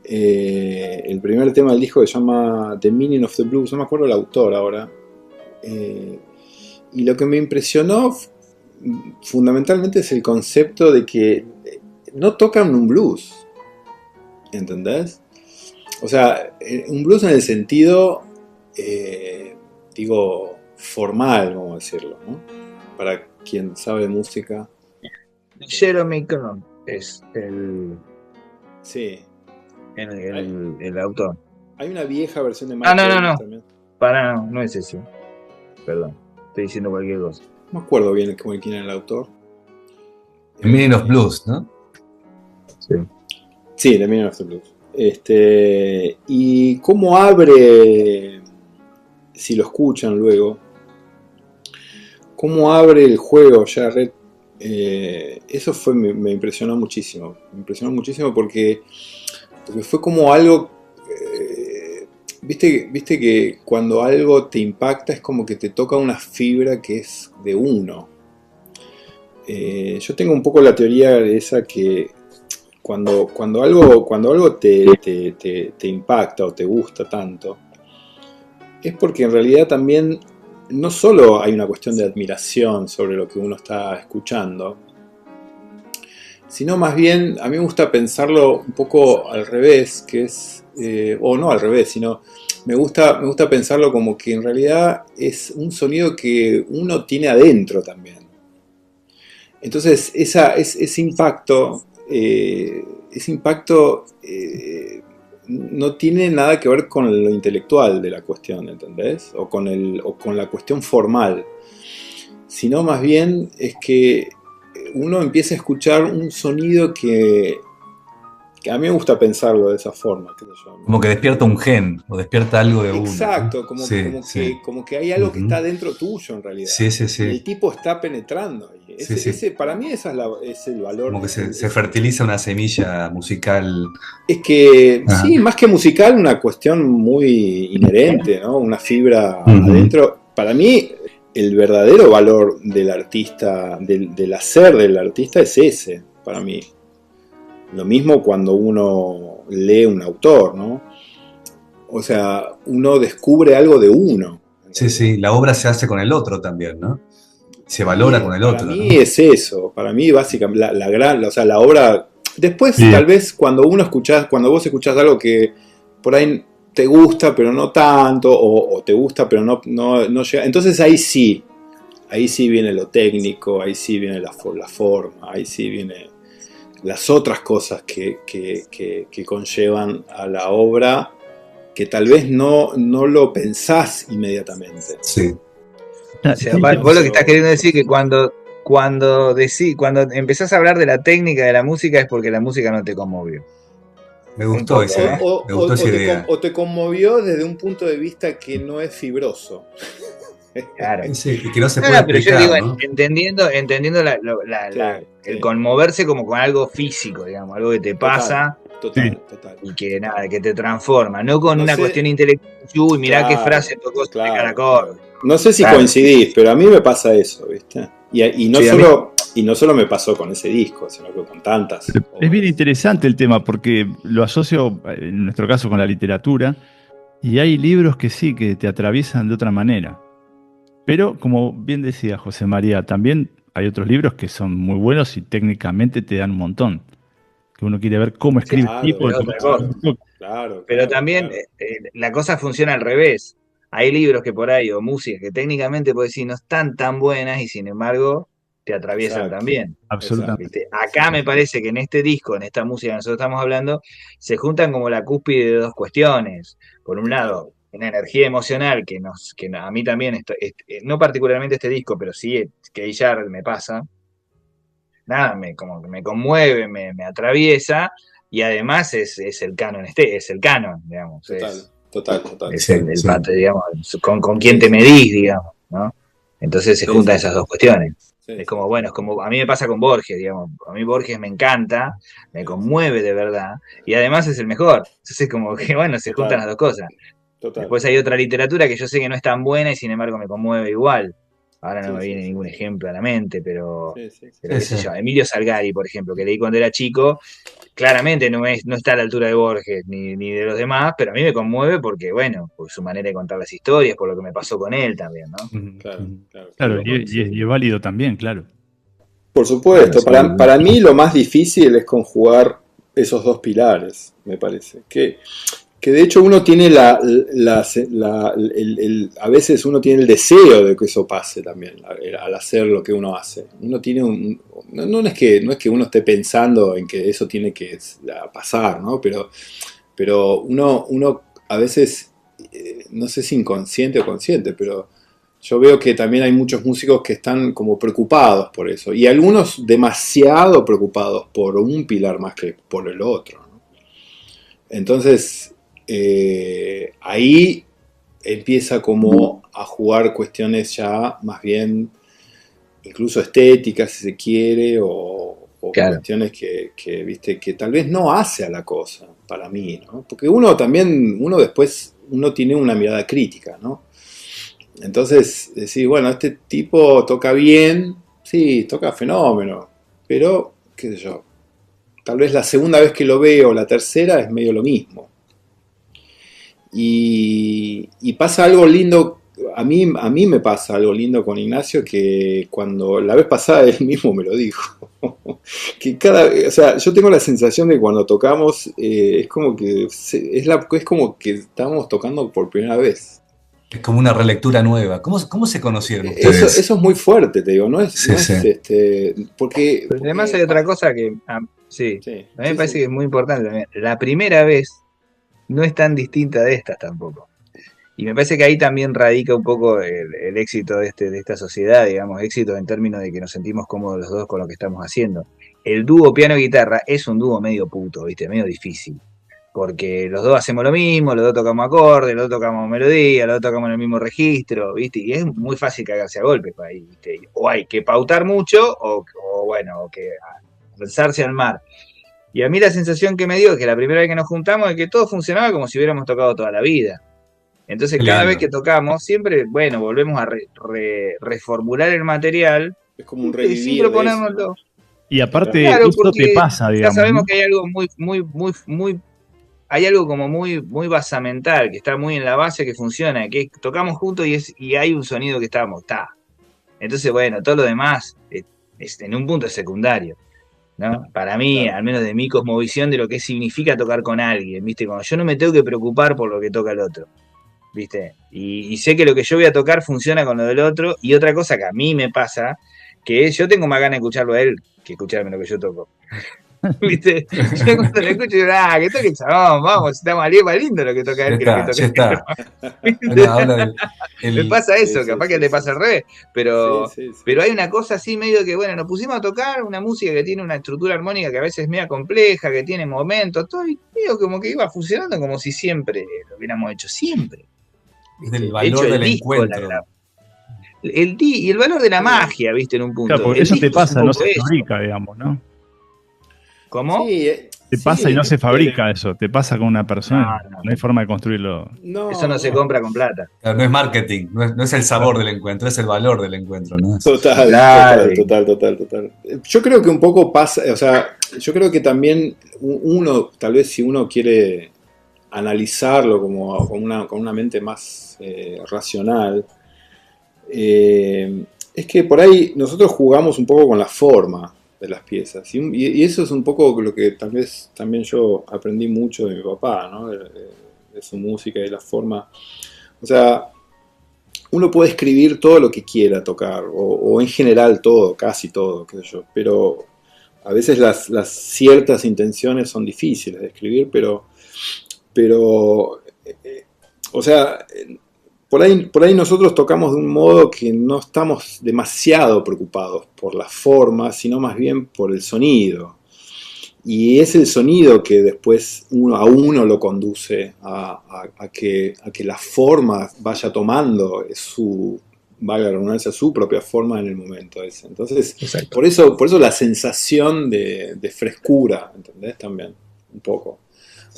el primer tema del disco que se llama The Meaning of the Blues, no me acuerdo el autor ahora, y lo que me impresionó fundamentalmente es el concepto de que no tocan un blues, ¿entendés? O sea, un blues en el sentido, digo, formal, vamos a decirlo, ¿no? Para quien sabe de música. Jeremy Kern es el... Sí. El autor. Hay una vieja versión de Michael. No. También. No es ese. Perdón, estoy diciendo cualquier cosa. No me acuerdo bien quién era el autor. The Meaning of Blues, ¿no? Sí, The Meaning of the Blues. Y cómo abre, si lo escuchan luego, cómo abre el juego Jarrett, eso me impresionó muchísimo. Me impresionó muchísimo porque fue como algo, viste que cuando algo te impacta es como que te toca una fibra que es de uno. Yo tengo un poco la teoría de esa que cuando algo te impacta o te gusta tanto, es porque en realidad también no solo hay una cuestión de admiración sobre lo que uno está escuchando, sino más bien a mí me gusta pensarlo un poco al revés, que es, o no al revés, sino me gusta pensarlo como que en realidad es un sonido que uno tiene adentro también. Entonces ese impacto no tiene nada que ver con lo intelectual de la cuestión, ¿entendés? O con la cuestión formal, sino más bien es que uno empieza a escuchar un sonido que a mí me gusta pensarlo de esa forma. Como que despierta un gen, o despierta algo de uno. Exacto, como que hay algo que está dentro tuyo en realidad. Sí. Y el tipo está penetrando. Para mí ese es el valor. Como que se fertiliza una semilla musical. Es que, sí, más que musical, una cuestión muy inherente, ¿no? Una fibra adentro. Para mí, el verdadero valor del artista, del hacer del artista es ese, para mí. Lo mismo cuando uno lee un autor, ¿no? O sea, uno descubre algo de uno. Sí, la obra se hace con el otro también, ¿no? Se valora con el otro. Para mí es eso, para mí básicamente la obra. Después, tal vez cuando vos escuchás algo que por ahí te gusta, pero no tanto, o te gusta, pero no llega. Entonces ahí sí viene lo técnico, ahí sí viene la forma, ahí sí viene las otras cosas que conllevan a la obra, que tal vez no lo pensás inmediatamente. Sí. O sea, vos lo que estás queriendo decir que cuando empezás a hablar de la técnica de la música es porque la música no te conmovió. Me gustó esa idea. O te conmovió desde un punto de vista que no es fibroso. Claro. Sí, que no se puede explicar, pero yo digo, ¿no? entendiendo el conmoverse como con algo físico, digamos, algo que te pasa. Total. Y que nada, que te transforma, no con una cuestión intelectual. Uy, mirá qué frase tocó este caracol. No sé si coincidís, pero a mí me pasa eso, ¿viste? Y Y no solo me pasó con ese disco, sino que con tantas. Es bien interesante el tema porque lo asocio, en nuestro caso, con la literatura, y hay libros que sí, que te atraviesan de otra manera. Pero, como bien decía José María, también hay otros libros que son muy buenos y técnicamente te dan un montón. Que uno quiere ver cómo escribe el tipo. Claro, pero también la cosa funciona al revés. Hay libros que por ahí, o música, que técnicamente puedes decir no están tan buenas y sin embargo te atraviesan también. Absolutamente. ¿Viste? Acá me parece que en este disco, en esta música que nosotros estamos hablando, se juntan como la cúspide de dos cuestiones. Por un lado, una energía emocional que a mí también, no particularmente este disco, pero sí que ya me pasa. Nada, como que me conmueve, me atraviesa, y además es el canon, es el canon, digamos. Total. Es el digamos, con quién te medís, digamos, ¿no? Entonces se juntan esas dos cuestiones. Es como, bueno, es como, a mí me pasa con Borges, digamos, a mí Borges me encanta, me conmueve de verdad, y además es el mejor. Entonces es como que, bueno, se juntan las dos cosas. Después hay otra literatura que yo sé que no es tan buena y sin embargo me conmueve igual. Ahora no me viene ningún ejemplo a la mente, pero qué sé yo, Emilio Salgari, por ejemplo, que leí cuando era chico, claramente no está a la altura de Borges ni de los demás, pero a mí me conmueve porque, bueno, por su manera de contar las historias, por lo que me pasó con él también, ¿no? Claro, y es válido también, claro. Por supuesto, para mí lo más difícil es conjugar esos dos pilares, me parece. Que de hecho uno tiene a veces uno tiene el deseo de que eso pase también al hacer lo que uno hace. Uno tiene no es que uno esté pensando en que eso tiene que pasar, ¿no? Pero uno a veces, no sé si inconsciente o consciente, pero yo veo que también hay muchos músicos que están como preocupados por eso, y algunos demasiado preocupados por un pilar más que por el otro, ¿no? Entonces ahí empieza como a jugar cuestiones ya más bien incluso estéticas, si se quiere, o cuestiones que viste que tal vez no hace a la cosa para mí, ¿no? Porque uno después tiene una mirada crítica, ¿no? Entonces decir, bueno, este tipo toca bien, sí, toca fenómeno, pero qué sé yo, tal vez la segunda vez que lo veo, la tercera, es medio lo mismo. Y pasa algo lindo, a mí me pasa algo lindo con Ignacio, que cuando la vez pasada él mismo me lo dijo, que o sea, yo tengo la sensación de que cuando tocamos es como que es como que estamos tocando por primera vez. Es como una relectura nueva. ¿Cómo se conocieron ustedes? Eso es muy fuerte, te digo, porque además hay otra cosa que a mí me parece que es muy importante también. La primera vez no es tan distinta de estas tampoco. Y me parece que ahí también radica un poco el éxito de esta sociedad, digamos, éxito en términos de que nos sentimos cómodos los dos con lo que estamos haciendo. El dúo piano-guitarra es un dúo medio puto, ¿viste? Medio difícil. Porque los dos hacemos lo mismo, los dos tocamos acordes, los dos tocamos melodía, los dos tocamos en el mismo registro, ¿viste? Y es muy fácil cagarse a golpes por ahí, ¿viste? O hay que pautar mucho, o que lanzarse al mar. Y a mí la sensación que me dio es que la primera vez que nos juntamos es que todo funcionaba como si hubiéramos tocado toda la vida. Entonces cada vez que tocamos, siempre, bueno, volvemos a reformular el material. Es como un revivir. Siempre ponérnoslo. Y aparte, claro, esto te pasa, digamos. Ya sabemos que hay algo muy hay algo como muy basamental, que está muy en la base, que funciona, que tocamos juntos y hay un sonido que está. Entonces, bueno, todo lo demás en un punto es secundario, ¿no? Para mí, claro, al menos de mi cosmovisión de lo que significa tocar con alguien, ¿viste? Cuando yo no me tengo que preocupar por lo que toca el otro, ¿viste? Y sé que lo que yo voy a tocar funciona con lo del otro. Y otra cosa que a mí me pasa, que es, yo tengo más ganas de escucharlo a él que escucharme lo que yo toco. ¿Viste? Yo cuando lo escucho digo, que toque el chabón, vamos, está más lindo lo que toca él que lo que toca él. Bueno, me pasa eso, capaz que te pasa al revés, pero hay una cosa así medio que, bueno, nos pusimos a tocar una música que tiene una estructura armónica que a veces es media compleja, que tiene momentos, todo, y medio como que iba funcionando como si siempre lo hubiéramos hecho siempre. Del valor del encuentro. Y el valor de la magia, ¿viste? En un punto. Claro, porque eso te pasa, no se fabrica, digamos, ¿no? ¿Cómo? Sí, Te pasa y no se fabrica eso, te pasa con una persona, no hay forma de construirlo. No, Eso no se compra con plata. Claro, no es marketing, no es el sabor del encuentro, es el valor del encuentro, ¿no? Total, Claro. total. Yo creo que un poco pasa, o sea, yo creo que también uno, tal vez si uno quiere analizarlo como con una mente más racional, es que por ahí nosotros jugamos un poco con la forma de las piezas. Y eso es un poco lo que tal vez también yo aprendí mucho de mi papá, ¿no? De su música y la forma. O sea, uno puede escribir todo lo que quiera tocar, o en general todo, casi todo, qué sé yo, pero a veces las ciertas intenciones son difíciles de escribir, pero o sea, por ahí nosotros tocamos de un modo que no estamos demasiado preocupados por la forma, sino más bien por el sonido. Y es el sonido que después a uno lo conduce a que la forma vaya tomando valga la redundancia, su propia forma en el momento ese. Entonces, por eso la sensación de frescura, ¿entendés? También, un poco.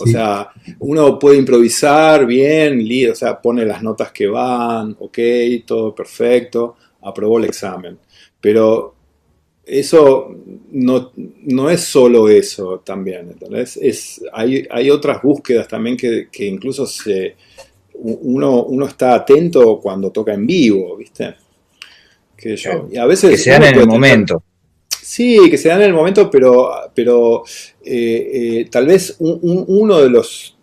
O sea, uno puede improvisar bien, o sea, pone las notas que van, ok, todo perfecto, aprobó el examen. Pero eso no es solo eso también, ¿entendés? Hay otras búsquedas también que incluso uno está atento cuando toca en vivo, ¿viste? Y a veces que se dan en el momento. Sí, que se dan en el momento, pero tal vez uno de los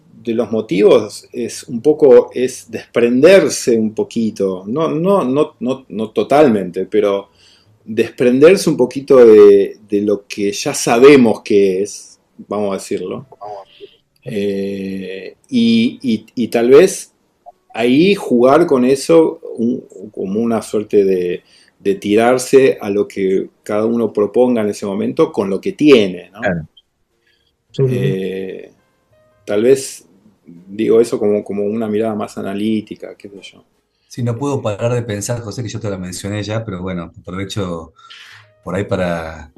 motivos es desprenderse un poquito, no totalmente, pero desprenderse un poquito de lo que ya sabemos que es, vamos a decirlo, y tal vez ahí jugar con eso como una suerte de tirarse a lo que cada uno proponga en ese momento con lo que tiene, ¿no? Claro. Tal vez digo eso como una mirada más analítica, qué sé yo. Sí, no puedo parar de pensar, José, que yo te la mencioné ya, pero bueno, aprovecho por ahí para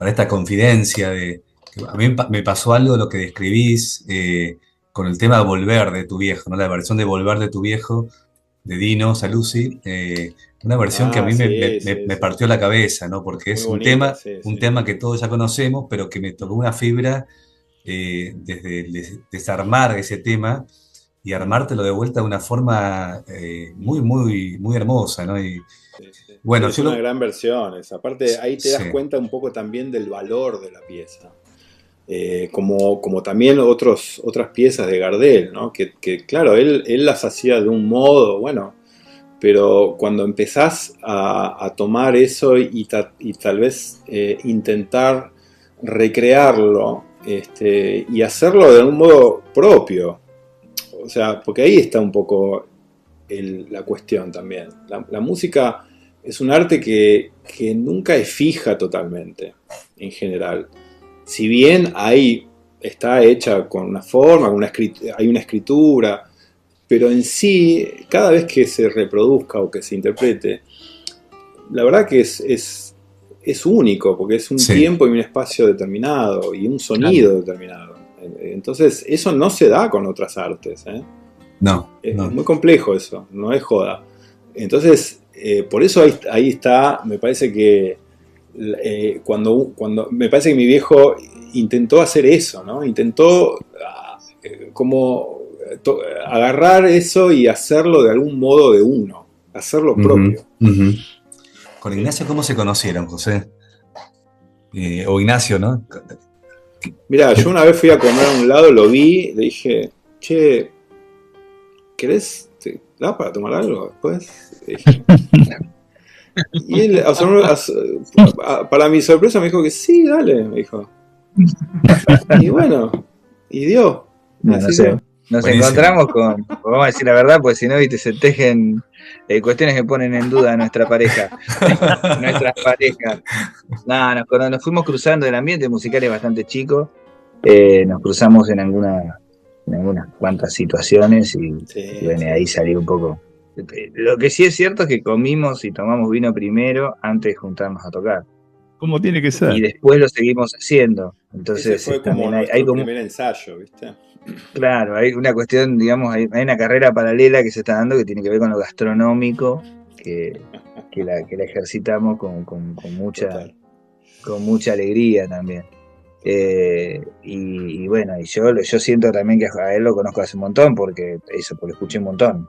esta confidencia que a mí me pasó algo de lo que describís con el tema de Volver de tu viejo, ¿no? La versión de Volver de tu viejo de Dino Saluzzi, una versión que a mí me partió la cabeza, ¿no? Porque es un tema que todos ya conocemos, pero que me tocó una fibra desde desarmar ese tema y armártelo de vuelta de una forma muy, muy, muy hermosa, ¿no? Y, bueno, es una gran versión esa. Aparte, ahí te das cuenta un poco también del valor de la pieza. Como también otras piezas de Gardel, ¿no? Que claro, él las hacía de un modo, bueno, pero cuando empezás a tomar eso y tal vez intentar recrearlo y hacerlo de un modo propio, o sea, porque ahí está un poco la cuestión también. La música es un arte que nunca es fija totalmente, en general. Si bien está hecha con una forma, hay una escritura, pero en sí, cada vez que se reproduzca o que se interprete, la verdad que es único, porque es un tiempo y un espacio determinado y un sonido determinado. Entonces, eso no se da con otras artes, ¿eh? No. Es muy complejo eso, no es joda. Entonces, por eso ahí está, me parece que cuando me parece que mi viejo intentó hacer eso, ¿no? Intentó agarrar eso y hacerlo de algún modo de uno, hacerlo propio. Con Ignacio, ¿cómo se conocieron, José? O Ignacio, ¿no? Mirá, yo una vez fui a comer a un lado, lo vi, le dije, che, ¿querés? ¿Da para tomar algo después? Le dije. Y él, para mi sorpresa, me dijo que sí, dale, me dijo. Y bueno, y dio. No sé. Nos encontramos vamos a decir la verdad, porque si no, viste, se tejen cuestiones que ponen en duda a nuestra pareja. Nuestras parejas. Cuando nos fuimos cruzando, el ambiente musical es bastante chico. Nos cruzamos en algunas cuantas situaciones y bueno, ahí salió un poco. Lo que sí es cierto es que comimos y tomamos vino primero antes de juntarnos a tocar. Como tiene que ser. Y después lo seguimos haciendo. Entonces Ese fue como también nuestro hay como, primer ensayo, ¿viste? claro, hay una cuestión, digamos, hay una carrera paralela que se está dando que tiene que ver con lo gastronómico, que la ejercitamos Total. con mucha alegría también. Y bueno, y yo siento también que a él lo conozco hace un montón, porque lo escuché un montón.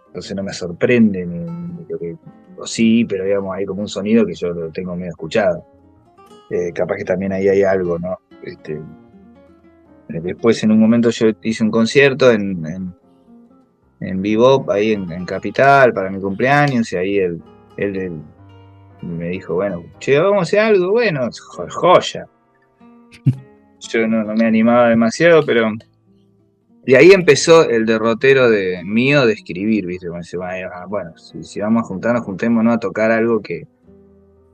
Entonces no me sorprende ni lo que. O sí, pero digamos, hay como un sonido que yo lo tengo medio escuchado. Capaz que también ahí hay algo, ¿no? Después en un momento yo hice un concierto en Bebop, ahí en Capital, para mi cumpleaños, y ahí él me dijo, bueno, che, vamos a hacer algo, bueno, joya. Yo no me animaba demasiado, pero... Y ahí empezó el derrotero mío de escribir, ¿viste? Bueno, si vamos a juntarnos, juntémonos a tocar algo que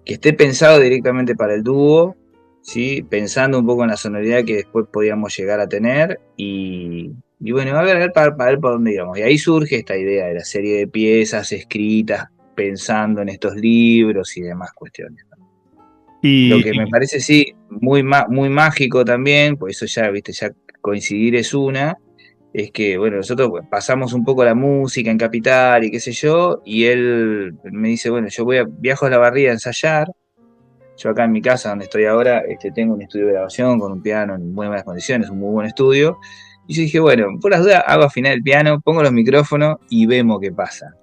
esté pensado directamente para el dúo, ¿sí? Pensando un poco en la sonoridad que después podíamos llegar a tener y bueno, a ver para ver por dónde íbamos. Y ahí surge esta idea de la serie de piezas escritas pensando en estos libros y demás cuestiones. Lo que me parece, sí, muy mágico también, pues eso ya, viste, ya coincidir es es que, bueno, nosotros pasamos un poco la música en Capital y qué sé yo, y él me dice, bueno, yo viajo a La Barría a ensayar. Yo acá en mi casa, donde estoy ahora, tengo un estudio de grabación con un piano en muy buenas condiciones, un muy buen estudio. Y yo dije, bueno, por las dudas hago afinar el piano, pongo los micrófonos y vemos qué pasa.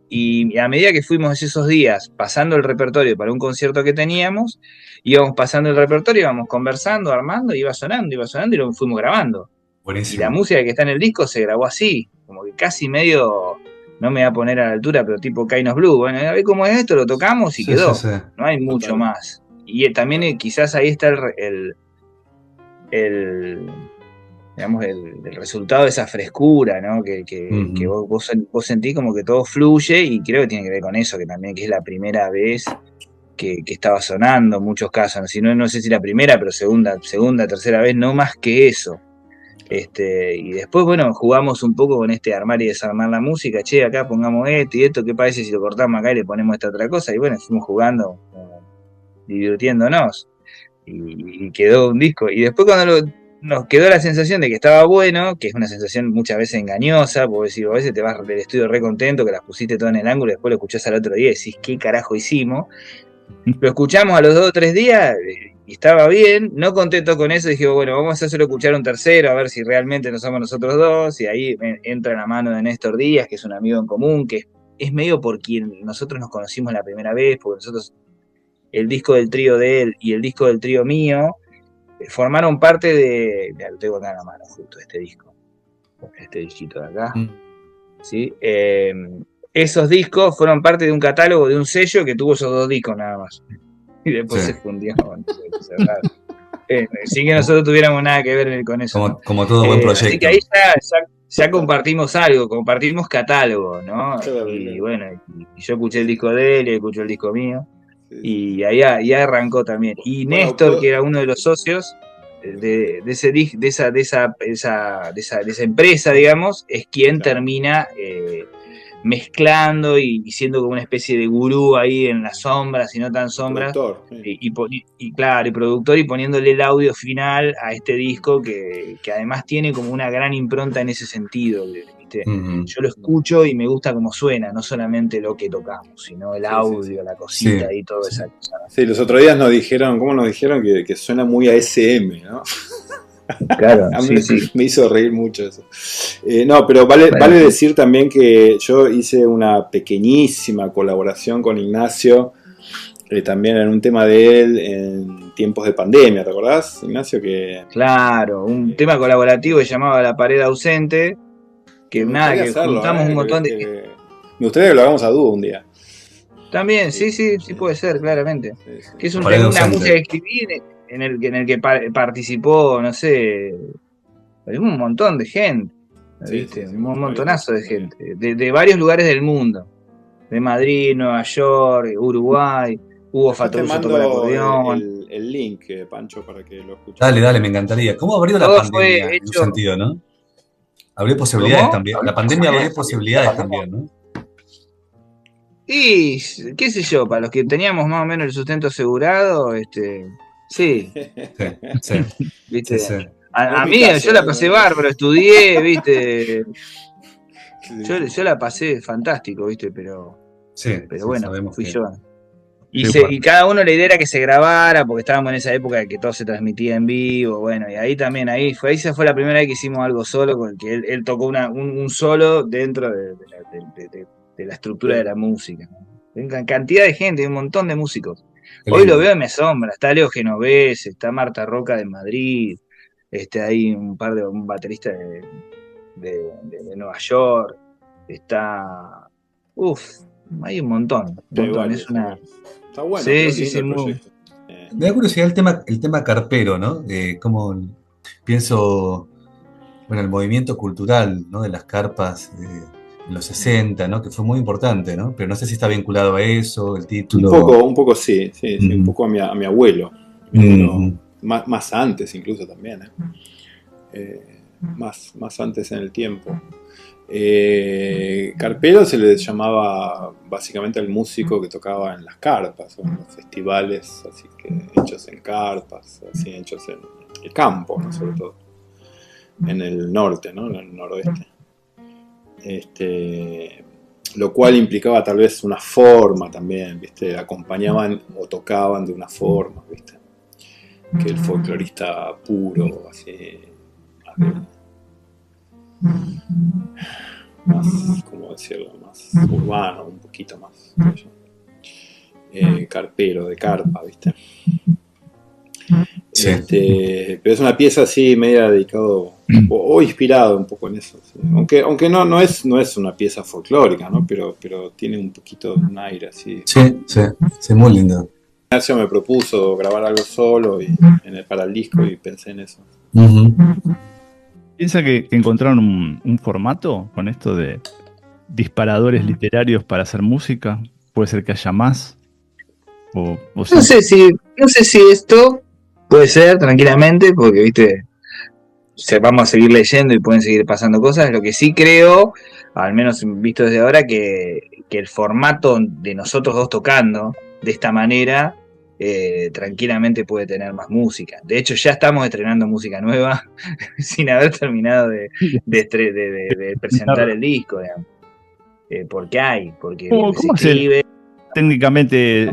Y a medida que fuimos esos días pasando el repertorio para un concierto que teníamos, íbamos pasando el repertorio, íbamos conversando, armando, iba sonando y lo fuimos grabando. Buenísimo. Y la música que está en el disco se grabó así, como que casi medio, no me voy a poner a la altura, pero tipo Kainos Blue. Bueno, a ver cómo es esto, lo tocamos y quedó. Sí. No hay mucho más. Y también quizás ahí está digamos, el resultado de esa frescura, ¿no? Que vos sentís como que todo fluye, y creo que tiene que ver con eso, que también que es la primera vez que estaba sonando en muchos casos. Si no sé si la primera, pero segunda, tercera vez, no más que eso. Y después, bueno, jugamos un poco con armar y desarmar la música. Che, acá pongamos esto y esto, ¿qué parece si lo cortamos acá y le ponemos esta otra cosa? Y bueno, fuimos jugando, divirtiéndonos, y quedó un disco. Y después cuando nos quedó la sensación de que estaba bueno, que es una sensación muchas veces engañosa, porque a veces te vas del estudio re contento, que las pusiste todo en el ángulo, y después lo escuchás al otro día y decís, ¿qué carajo hicimos? Lo escuchamos a los 2 o 3 días y estaba bien, no contento con eso, dije, bueno, vamos a hacerlo escuchar un tercero, a ver si realmente no somos nosotros dos, y ahí entra en la mano de Néstor Díaz, que es un amigo en común, que es medio por quien nosotros nos conocimos la primera vez, porque nosotros, el disco del trío de él y el disco del trío mío, formaron parte lo tengo acá en la mano justo, este disco, este disquito de acá, ¿sí? Esos discos fueron parte de un catálogo, de un sello que tuvo esos 2 discos nada más. Y después se fundió. Sin que nosotros tuviéramos nada que ver con eso. Como todo buen proyecto. Así que ahí ya compartimos algo, compartimos catálogo, ¿no? Y bueno, y yo escuché el disco de él, y él escuchó el disco mío. Y ahí arrancó también. Y bueno, Néstor, que era uno de los socios de esa empresa, digamos, es quien termina mezclando y siendo como una especie de gurú ahí en las sombras y no tan sombras, y productor, y poniéndole el audio final a este disco que además tiene como una gran impronta en ese sentido, ¿viste? Yo lo escucho y me gusta cómo suena, no solamente lo que tocamos, sino el audio, la cosita y toda esa cosa. Sí, los otros días nos dijeron que suena muy a SM, ¿no? Claro, me hizo reír mucho eso. No, pero vale decir también que yo hice una pequeñísima colaboración con Ignacio, también en un tema de él en tiempos de pandemia, ¿te acordás, Ignacio? Claro, un tema colaborativo que llamaba La Pared Ausente, que juntamos un montón de... Me gustaría que lo hagamos a dúo un día. También, sí puede ser, claramente. Sí. Que es una música que escribí en el que participó, no sé, un montón de gente, ¿viste? Un montonazo de gente, de varios lugares del mundo, de Madrid, Nueva York, Uruguay. Hugo Fatruso tocó el acordeón. El link, Pancho, para que lo escuches. Dale, me encantaría. ¿Cómo abrió la pandemia en un sentido, no? Abrió posibilidades también. La pandemia abrió posibilidades también, ¿no? Y, qué sé yo, para los que teníamos más o menos el sustento asegurado, sí, Sí, viste. sí. A mí, yo la pasé bárbaro, estudié, viste. Yo la pasé fantástico, viste, pero bueno, fui yo. Y cada uno la idea era que se grabara, porque estábamos en esa época de que todo se transmitía en vivo, bueno, y ahí también, ahí fue la primera vez que hicimos algo solo, con el que él tocó un solo dentro de la estructura de la música. ¿No? Cantidad de gente, un montón de músicos. Hoy lo veo y me asombra, está Leo Genovés, está Marta Roca de Madrid, hay un baterista de Nueva York, está... hay un montón. Es una... Está bueno, sí, muy... Me da curiosidad el tema carpero, ¿no? Cómo pienso, bueno, el movimiento cultural, ¿no? De las carpas en los 60, ¿no? Que fue muy importante, ¿no? Pero no sé si está vinculado a eso, el título. Un poco sí, un poco a mi abuelo. Más antes incluso también, más antes en el tiempo. Carpero se le llamaba básicamente al músico que tocaba en las carpas o en los festivales, así que hechos en carpas, así hechos en el campo, ¿no? Sobre todo en el norte, ¿no? En el noroeste. Lo cual implicaba tal vez una forma también, ¿viste? Acompañaban o tocaban de una forma, ¿viste? Que el folclorista puro, así, más, ¿cómo decirlo? Más urbano, un poquito más. Carpero, de carpa, ¿viste? Sí. Pero es una pieza así media dedicado o inspirado un poco en eso, ¿sí? Aunque no es una pieza folclórica, ¿no? Pero tiene un poquito de un aire así. Sí, muy lindo. Ignacio me propuso grabar algo solo para el disco y pensé en eso. ¿Piensa que encontraron un formato con esto de disparadores literarios para hacer música? ¿Puede ser que haya más? No sé si esto puede ser tranquilamente, porque viste, vamos a seguir leyendo y pueden seguir pasando cosas. Lo que sí creo, al menos visto desde ahora, que el formato de nosotros dos tocando de esta manera tranquilamente puede tener más música. De hecho, ya estamos estrenando música nueva sin haber terminado de presentar el disco, digamos. Porque ¿Cómo se escribe. Técnicamente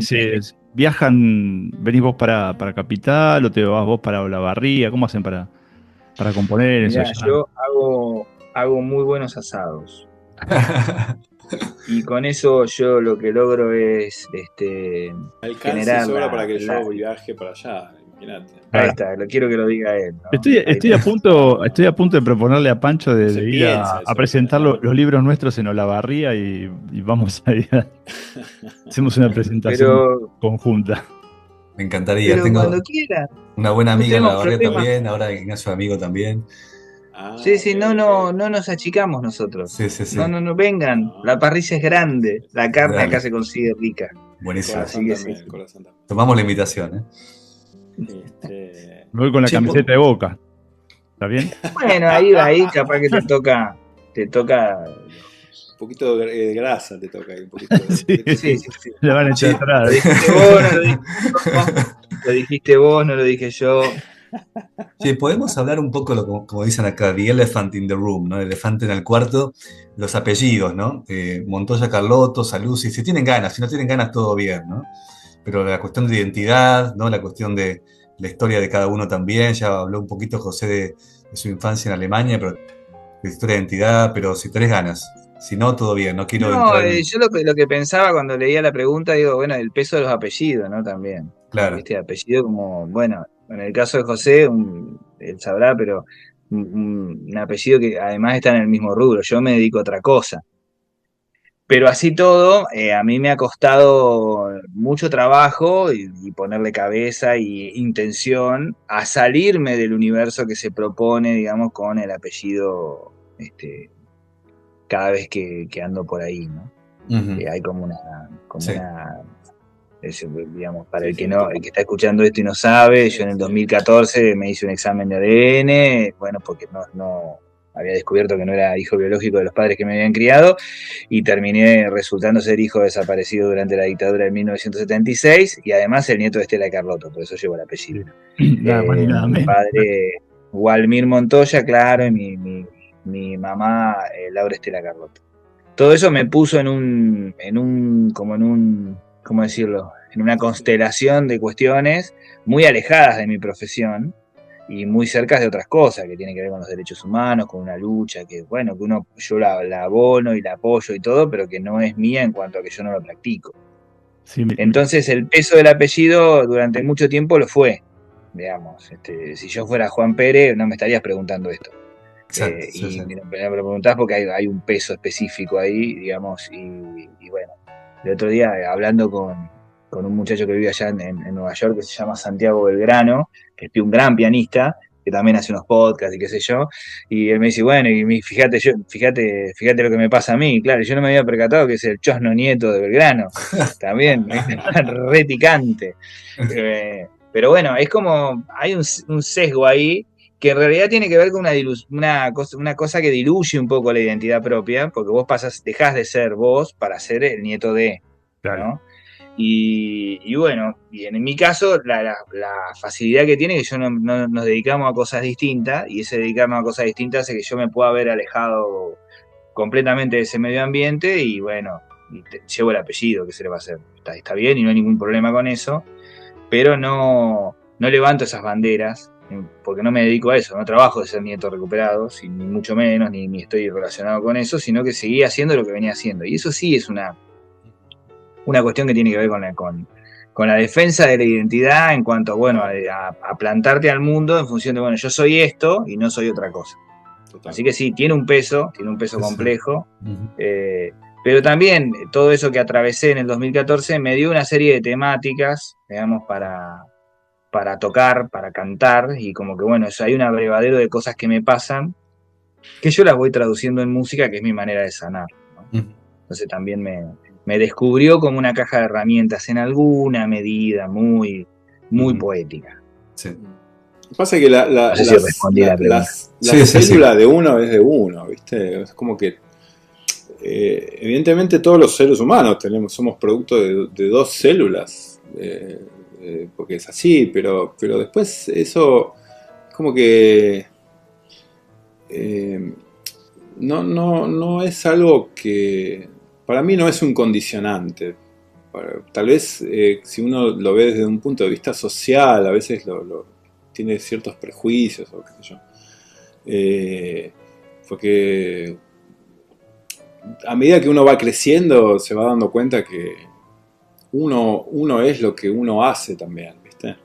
venís vos para Capital o te vas vos para Olavarría? ¿Cómo hacen para componer eso? Mirá, yo hago muy buenos asados. Y con eso yo lo que logro es generar sobra para que yo viaje para allá, imagínate. Ahí está, quiero que lo diga él, ¿no? Estoy a punto de proponerle a Pancho de ir a presentar los libros nuestros en Olavarría y vamos a ir hacemos una presentación conjunta. Me encantaría. Pero tengo cuando quiera. Una buena amiga en Olavarría también, ahora Ignacio amigo también. Sí, no nos achicamos nosotros. Sí. No, vengan. La parrilla es grande. La carne acá se consigue rica. Buenísimo. Así que sí. Tomamos la invitación, Me voy con la camiseta de Boca. ¿Está bien? Bueno, ahí capaz que te toca. Un poquito de grasa te toca ahí. Un poquito sí. Le van a echar atrás. Lo dijiste vos, no lo dije yo. Sí, podemos hablar un poco, como dicen acá, the elephant in the room, ¿no? El elefante en el cuarto, los apellidos, ¿no? Montoya, Carlotto, Saluzzi, si tienen ganas, si no tienen ganas, todo bien, ¿no? Pero la cuestión de identidad, ¿no? La cuestión de la historia de cada uno también, ya habló un poquito José de su infancia en Alemania, pero de historia de identidad, pero si tenés ganas, si no, todo bien, no quiero entrar en... Yo lo que pensaba cuando leía la pregunta, digo, bueno, el peso de los apellidos, ¿no? También. Claro. ¿Viste? Apellido como, bueno, en el caso de José, él sabrá, pero un apellido que además está en el mismo rubro. Yo me dedico a otra cosa. Pero así todo, a mí me ha costado mucho trabajo y ponerle cabeza y intención a salirme del universo que se propone, digamos, con el apellido cada vez que ando por ahí, ¿no? Hay como una digamos, para el que está escuchando esto y no sabe, yo en el 2014 me hice un examen de ADN, bueno, porque había descubierto que no era hijo biológico de los padres que me habían criado, y terminé resultando ser hijo desaparecido durante la dictadura de 1976, y además el nieto de Estela Carlotto, por eso llevo el apellido. Nada más ni nada Mi menos. padre, Walmir Montoya, claro, y mi mamá, Laura Estela Carlotto. Todo eso me puso ¿cómo decirlo? En una constelación de cuestiones muy alejadas de mi profesión y muy cerca de otras cosas que tienen que ver con los derechos humanos, con una lucha que, bueno, que yo la abono y la apoyo y todo, pero que no es mía en cuanto a que yo no lo practico. Sí, Entonces el peso del apellido durante mucho tiempo lo fue, digamos. Si yo fuera Juan Pérez, no me estarías preguntando esto. Exacto, y me lo preguntás porque hay un peso específico ahí, digamos, y bueno, el otro día hablando con un muchacho que vive allá en Nueva York, que se llama Santiago Belgrano, que es un gran pianista, que también hace unos podcasts y qué sé yo, y él me dice, bueno, fíjate lo que me pasa a mí, claro, yo no me había percatado que es el chosno nieto de Belgrano, también, re picante. Pero bueno, es como, hay un sesgo ahí, que en realidad tiene que ver con una cosa que diluye un poco la identidad propia, porque vos dejás de ser vos para ser el nieto de, claro. ¿no? Y bueno, y en mi caso, la facilidad que tiene es que nos dedicamos a cosas distintas, y ese dedicarnos a cosas distintas hace que yo me pueda haber alejado completamente de ese medio ambiente, y bueno, llevo el apellido, ¿qué se le va a hacer? Está bien y no hay ningún problema con eso, pero no levanto esas banderas, porque no me dedico a eso, no trabajo de ser nieto recuperado, ni mucho menos, ni estoy relacionado con eso, sino que seguí haciendo lo que venía haciendo. Y eso sí es una cuestión que tiene que ver con la defensa de la identidad en cuanto, bueno, a plantarte al mundo en función de, bueno, yo soy esto y no soy otra cosa. Total. Así que sí, tiene un peso complejo, pero también todo eso que atravesé en el 2014 me dio una serie de temáticas, digamos, para tocar, para cantar, y como que, bueno, hay un abrevadero de cosas que me pasan, que yo las voy traduciendo en música, que es mi manera de sanar, ¿no? Entonces también me descubrió como una caja de herramientas en alguna medida muy poética. Sí. Pasa que la célula de uno es de uno, ¿viste? Es como que evidentemente todos los seres humanos somos producto de dos células, porque es así, pero después eso como que no es algo que para mí no es un condicionante. Tal vez si uno lo ve desde un punto de vista social, a veces tiene ciertos prejuicios o qué sé yo. Porque a medida que uno va creciendo se va dando cuenta que uno es lo que uno hace también, ¿viste?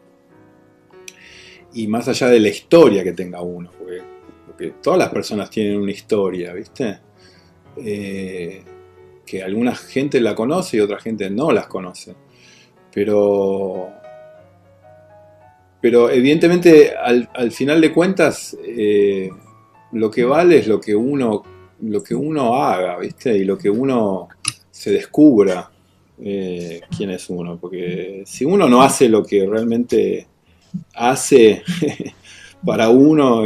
Y más allá de la historia que tenga uno, porque todas las personas tienen una historia, ¿viste? Que alguna gente la conoce y otra gente no las conoce. Pero evidentemente al final de cuentas lo que vale es lo que uno haga, ¿viste? Y lo que uno se descubra quién es uno. Porque si uno no hace lo que realmente hace para uno,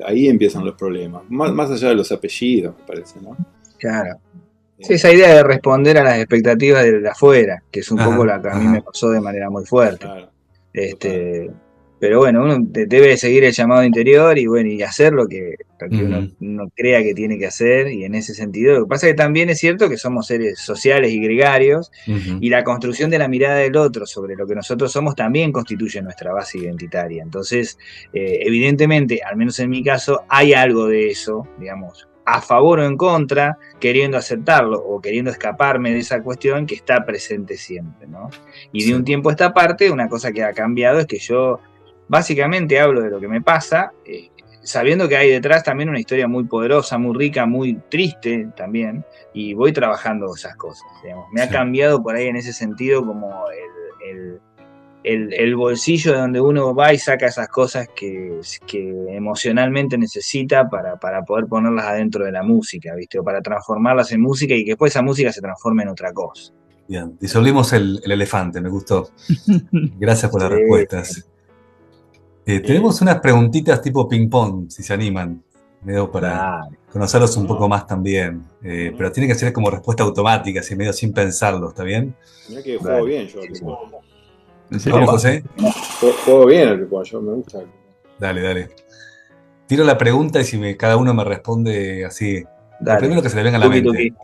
ahí empiezan los problemas. Más allá de los apellidos, me parece, ¿no? Claro. Sí, esa idea de responder a las expectativas de afuera, que es un poco la que a mí me pasó de manera muy fuerte. Claro. Pero bueno, uno debe seguir el llamado interior y bueno, y hacer lo que uno crea que tiene que hacer, y en ese sentido, lo que pasa es que también es cierto que somos seres sociales y gregarios, y la construcción de la mirada del otro sobre lo que nosotros somos también constituye nuestra base identitaria. Entonces, evidentemente, al menos en mi caso, hay algo de eso, digamos, a favor o en contra, queriendo aceptarlo o queriendo escaparme de esa cuestión, que está presente siempre, ¿no? Y de un tiempo a esta parte, una cosa que ha cambiado es que yo básicamente hablo de lo que me pasa, sabiendo que hay detrás también una historia muy poderosa, muy rica, muy triste también, y voy trabajando esas cosas, digamos. Me ha cambiado por ahí en ese sentido como el bolsillo de donde uno va y saca esas cosas que emocionalmente necesita para poder ponerlas adentro de la música, ¿viste? O para transformarlas en música y que después esa música se transforme en otra cosa. Bien, disolvimos el elefante, me gustó. Gracias por las respuestas. Tenemos unas preguntitas tipo ping-pong, si se animan. medio para Claro. conocerlos un poco más también. Pero tiene que ser como respuesta automática, así medio sin pensarlo, ¿está bien? Mirá que juego bien yo al Sí, sí. ping-pong. ¿En serio? Vamos, José. Juego bien al ping-pong, yo me gusta. Dale, dale. Tiro la pregunta y si cada uno me responde así. Lo Dale. primero que se le venga a la Tuki, mente. tuki.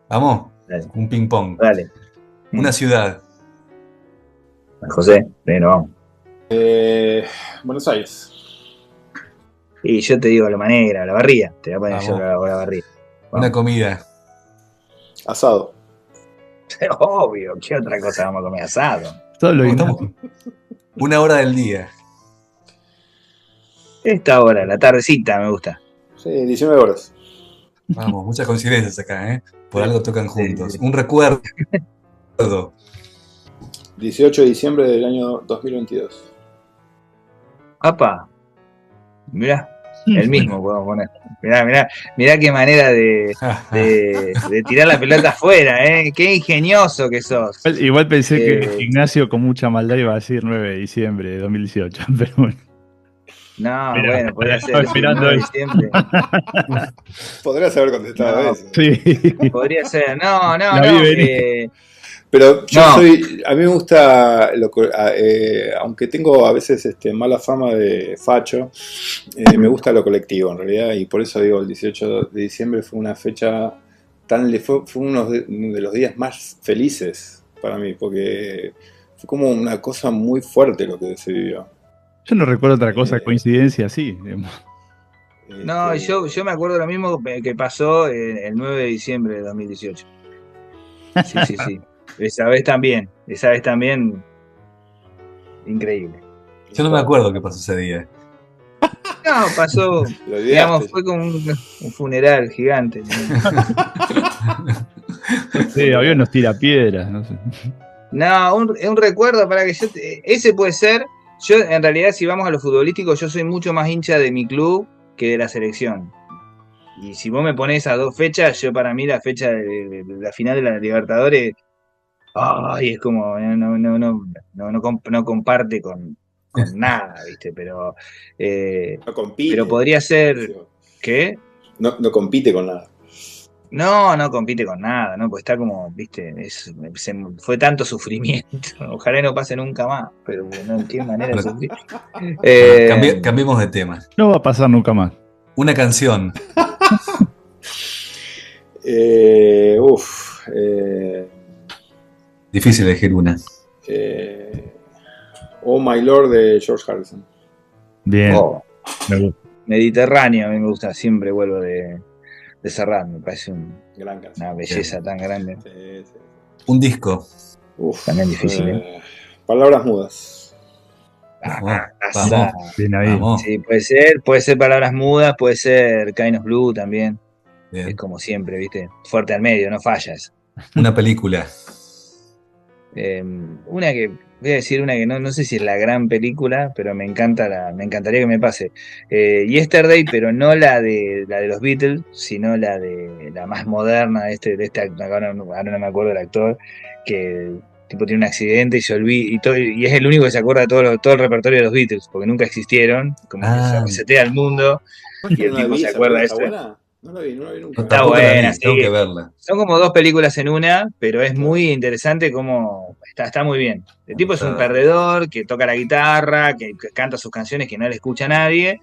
¿Vamos? Dale. Un ping-pong. Dale. Una ciudad. José, bueno, vamos. Buenos Aires. Y yo te digo la manera, la barría. Te voy a poner Vamos. yo la barría. Una comida. Asado. Obvio, ¿qué otra cosa vamos a comer? Asado. Todo lo ¿Cómo estamos? Una hora del día. Esta hora, la tardecita, me gusta. Sí, 19 horas. Vamos, muchas coincidencias acá, ¿eh? Por algo tocan juntos. Sí. Un recuerdo. 18 de diciembre del año 2022. Apa. Mirá, el mismo podemos poner. Mirá qué manera de tirar la pelota afuera, ¿eh? Qué ingenioso que sos. Igual pensé que Ignacio con mucha maldad iba a decir 9 de diciembre de 2018, pero bueno. No, Mirá, bueno, podría ser estaba esperando el 9 de eso. diciembre. Podrías haber contestado No. eso. Sí. Podría ser. No, La vi venir. Pero yo No. a mí me gusta, aunque tengo a veces mala fama de facho, me gusta lo colectivo en realidad, y por eso digo, el 18 de diciembre fue una fecha fue uno de los días más felices para mí, porque fue como una cosa muy fuerte lo que se vivió. Yo no recuerdo otra cosa, coincidencia así. No, yo me acuerdo lo mismo que pasó el 9 de diciembre de 2018. Sí. Esa vez también, increíble. Yo no me acuerdo qué pasó ese día. No, pasó, Lo olvidaste. digamos, fue como un funeral gigante. Sí, había unos tirapiedras, no sé. No, un recuerdo para que ese puede ser. Yo, en realidad, si vamos a lo futbolístico, yo soy mucho más hincha de mi club que de la selección. Y si vos me ponés esas dos fechas, para mí la fecha de la final de la Libertadores, es como, no comparte con nada, ¿viste? Pero, No compite. pero podría ser, ¿qué? No compite con nada. No compite con nada, ¿no? Pues está como, ¿viste? Fue tanto sufrimiento. Ojalá no pase nunca más, pero no, qué manera de sufrir. Cambiemos de tema. No va a pasar nunca más. Una canción. Difícil elegir una. Oh My Lord de George Harrison. Bien. Oh, Me gusta. Mediterráneo, a mí me gusta, siempre vuelvo de Serrat, me parece Gran canción. una belleza tan grande. Sí. Un disco. También difícil, Palabras mudas. Asa. Bien ahí. Vamos. Sí, puede ser Palabras Mudas, puede ser Kind of Blue también. Bien. Es como siempre, ¿viste? Fuerte al medio, no fallas. Una película. Una que no sé si es la gran película, pero me encantaría que me pase. Yesterday, pero no la de los Beatles, sino la más moderna de este actor, ahora no me acuerdo del actor, que tipo tiene un accidente y se olvida, y es el único que se acuerda de todo el repertorio de los Beatles, porque nunca existieron, como que se resetea el mundo, y el tipo se acuerda de ¿Está esto. buena? No la vi nunca. Está Tampoco la vi, buena, sí. tengo que verla. Son como dos películas en una, pero es muy interesante como está muy bien. El tipo es un perdedor que toca la guitarra, que canta sus canciones que no le escucha a nadie.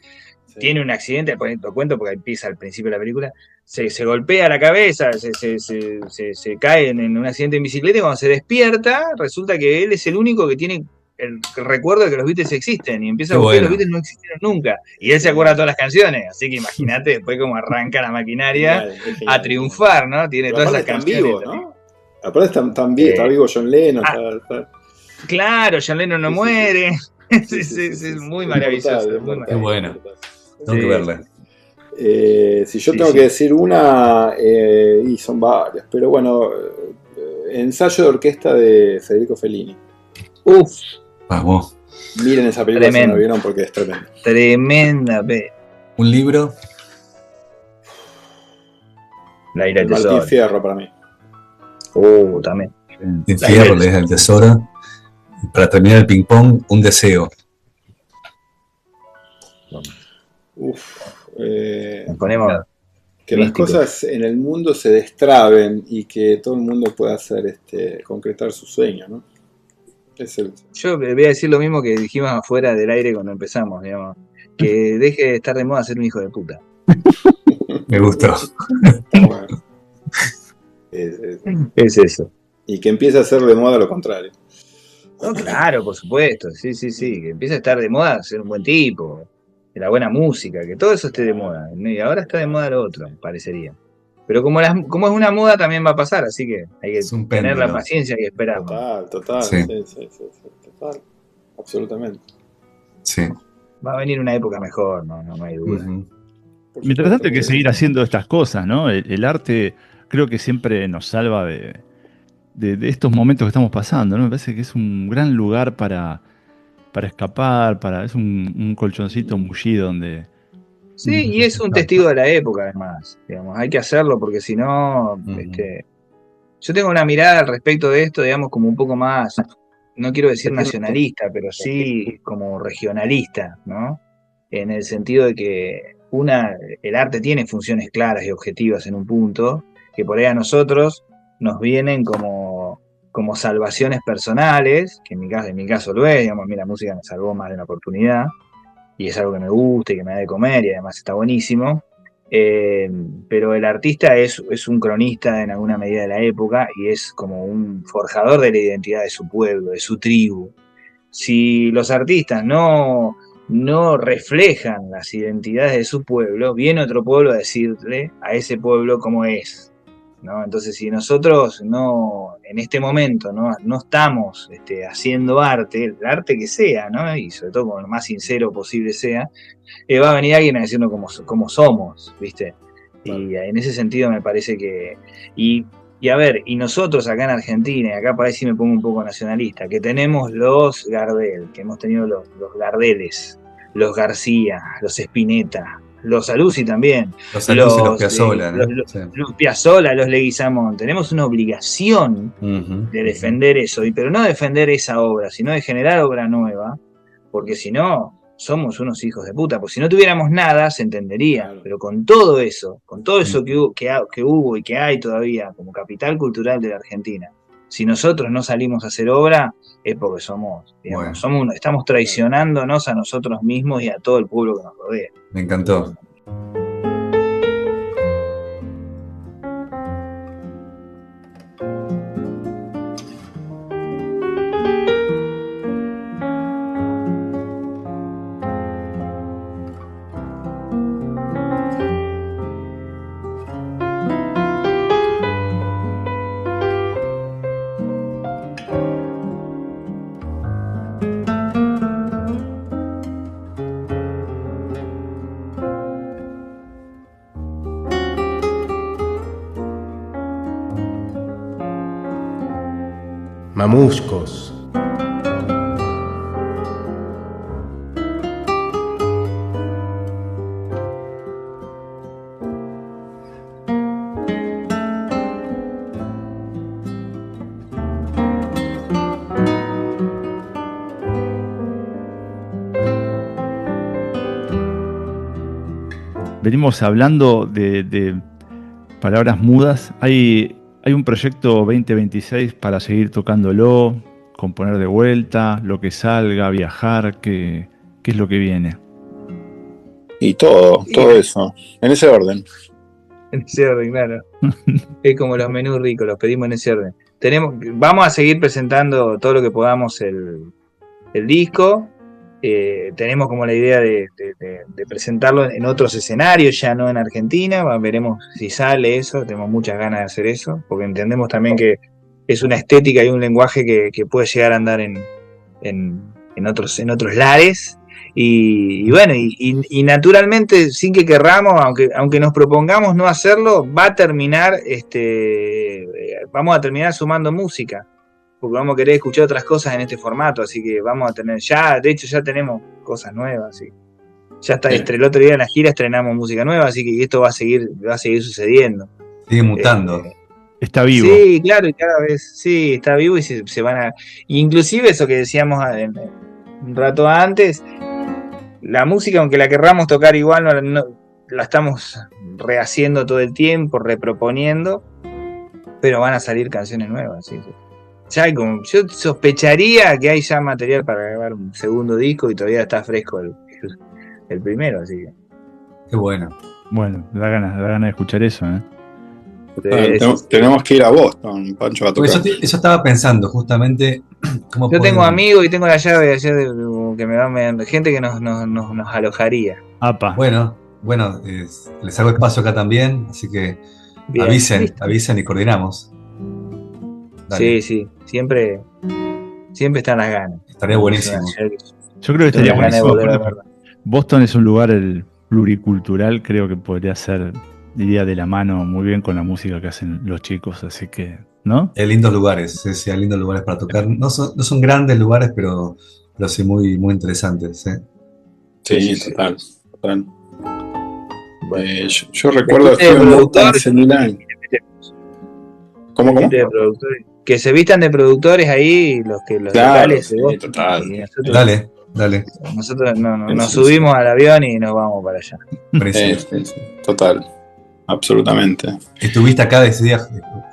Sí. Tiene un accidente, después lo cuento porque empieza al principio de la película. Se golpea la cabeza, se cae en un accidente en bicicleta y cuando se despierta, resulta que él es el único que tiene el recuerdo de que los Beatles existen y empieza a buscar que los Beatles no existieron nunca. Y él se acuerda de todas las canciones, así que imagínate después cómo arranca la maquinaria a triunfar, ¿no? Tiene todas esas canciones. Vivos, ¿no? Aparte está vivo John Lennon. Claro, John Lennon no muere. Es muy maravilloso. Qué bueno. Tengo que verla. Si yo tengo que decir una, y son varias, pero bueno, ensayo de orquesta de Federico Fellini. Uf. Vamos. Miren esa película si no la vieron porque es tremenda. Tremenda. Un libro. La ira del tesoro. Martín Fierro para mí. También. Martín Fierro, le deja el tesoro. Y para terminar el ping-pong, un deseo. Nos ponemos que las místicos. cosas en el mundo se destraben y que todo el mundo pueda hacer concretar su sueño, ¿no? Yo voy a decir lo mismo que dijimos afuera del aire cuando empezamos, digamos, que deje de estar de moda ser un hijo de puta. Me gustó. Bueno, Es eso. y que empiece a ser de moda lo contrario. No, claro, por supuesto, sí, que empiece a estar de moda ser un buen tipo, de la buena música, que todo eso esté de moda. Y ahora está de moda lo otro, parecería. Pero como es una moda también va a pasar, así que hay que Es un tener la péndulo. paciencia y esperar. Total, Sí. sí, total, absolutamente. Sí. Va a venir una época mejor, no hay duda. Ujú. Por Mientras tanto hay que supuesto, seguir haciendo estas cosas, ¿no? El arte creo que siempre nos salva de estos momentos que estamos pasando, ¿no? Me parece que es un gran lugar para escapar, es un colchoncito mullido donde... Sí, y es un testigo de la época, además. Digamos, hay que hacerlo porque si no, Ujú. yo tengo una mirada al respecto de esto, digamos, como un poco más, no quiero decir nacionalista, pero sí como regionalista, ¿no? En el sentido de que el arte tiene funciones claras y objetivas en un punto, que por ahí a nosotros nos vienen como salvaciones personales, que en mi caso lo es, digamos, a mí la música me salvó más de una oportunidad, y es algo que me gusta y que me da de comer y además está buenísimo. Pero el artista es un cronista en alguna medida de la época y es como un forjador de la identidad de su pueblo, de su tribu. Si los artistas no reflejan las identidades de su pueblo, viene otro pueblo a decirle a ese pueblo cómo es, ¿no? Entonces, si nosotros en este momento no estamos haciendo arte, el arte que sea, ¿no? Y sobre todo como lo más sincero posible sea, va a venir alguien a decirnos cómo somos, ¿viste? Claro. Y en ese sentido me parece que... Y a ver, y nosotros acá en Argentina, y acá por ahí sí me pongo un poco nacionalista, que tenemos los Gardel, que hemos tenido los Gardeles, los García, los Spinetta, los Aluzzi también, Los Saluzzi y los Piazzolla, ¿no? Sí. los Piazzolla, los Leguizamón. Tenemos una obligación Ujú. de defender eso, pero no defender esa obra, sino de generar obra nueva, porque si no, somos unos hijos de puta, porque si no tuviéramos nada, se entendería, Claro. pero con todo eso que hubo y que hay todavía como capital cultural de la Argentina, si nosotros no salimos a hacer obra, es porque estamos traicionándonos a nosotros mismos y a todo el pueblo que nos rodea. Me encantó. Mamuscos. Venimos hablando de palabras mudas. Hay un proyecto 2026 para seguir tocándolo, componer de vuelta, lo que salga, viajar. ¿Qué es lo que viene? Y todo eso, en ese orden. En ese orden, claro. Es como los menús ricos, los pedimos en ese orden. Vamos a seguir presentando todo lo que podamos el disco. Tenemos como la idea de presentarlo en otros escenarios, ya no en Argentina. Veremos si sale eso, tenemos muchas ganas de hacer eso, porque entendemos también que es una estética y un lenguaje que puede llegar a andar en otros lares. Y bueno, y naturalmente, sin que querramos, aunque nos propongamos no hacerlo, vamos a terminar sumando música, porque vamos a querer escuchar otras cosas en este formato, así que vamos a tener, de hecho ya tenemos cosas nuevas, ¿sí? Ya está, el otro día en la gira estrenamos música nueva, así que esto va a seguir sucediendo. Sigue mutando. Está vivo. Sí, claro, y cada vez, sí, está vivo y se van a... Inclusive eso que decíamos un rato antes, la música, aunque la querramos tocar igual, la estamos rehaciendo todo el tiempo, reproponiendo, pero van a salir canciones nuevas. ¿Sí? Ya hay como, yo sospecharía que hay ya material para grabar un segundo disco y todavía está fresco el primero, así que. Qué bueno. Bueno, da ganas de escuchar eso, ¿eh? Tenemos que ir a Boston, Pancho, a tocar. Eso estaba pensando, justamente. ¿Cómo yo tengo pueden- amigos y tengo la llave ayer que gente que nos alojaría. Apa. Bueno, les hago espacio acá también, así que Bien. avisen y coordinamos. Dale, Sí, siempre están las ganas. estaría buenísimo. Yo creo que estaría Tengo ganas de buenísimo. volver a Aparte, verla. Boston es un lugar pluricultural, creo que podría ser, diría, de la mano muy bien con la música que hacen los chicos, así que, ¿no? Hay lindos lugares, sí, hay lindos lugares para tocar. No son grandes lugares, pero sí muy, muy interesantes. Sí, total. Yo recuerdo que Vestite de fui en Boston productor. hace 1000 años. ¿Cómo? De productores. Que se vistan de productores ahí, los Claro, locales. sí, de Boston. total. Y nosotros Dale, nos subimos al avión y nos vamos para allá. buenísimo. Sí, total. Absolutamente. ¿Estuviste acá de ese día,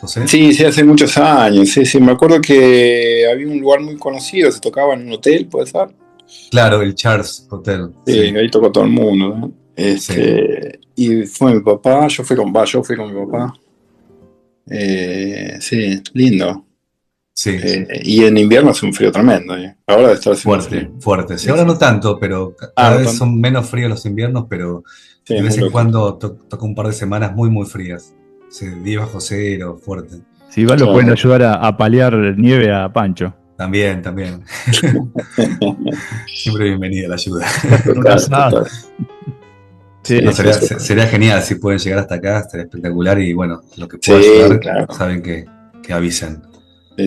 José? Sí, hace muchos años. Sí, me acuerdo que había un lugar muy conocido, se tocaba en un hotel, ¿puede ser? Claro, el Charles Hotel. Sí, ahí tocó todo el mundo, ¿no? Y fue mi papá, yo fui con mi papá. Sí, lindo. Sí, Y en invierno hace un frío tremendo. Ahora debe estar haciendo frío. fuerte. Sí, ahora no tanto, pero cada no vez tanto. son menos fríos los inviernos, pero Sí, de vez muy en loco. cuando toca un par de semanas muy, muy frías. 10 bajo cero, fuerte. Si va, lo Claro. pueden ayudar a paliar nieve a Pancho. También. Siempre bienvenida la ayuda. Total. Sí, No, sí. sería genial si pueden llegar hasta acá, estaría espectacular y bueno, lo que pueda Sí, ayudar, claro. saben que avisen.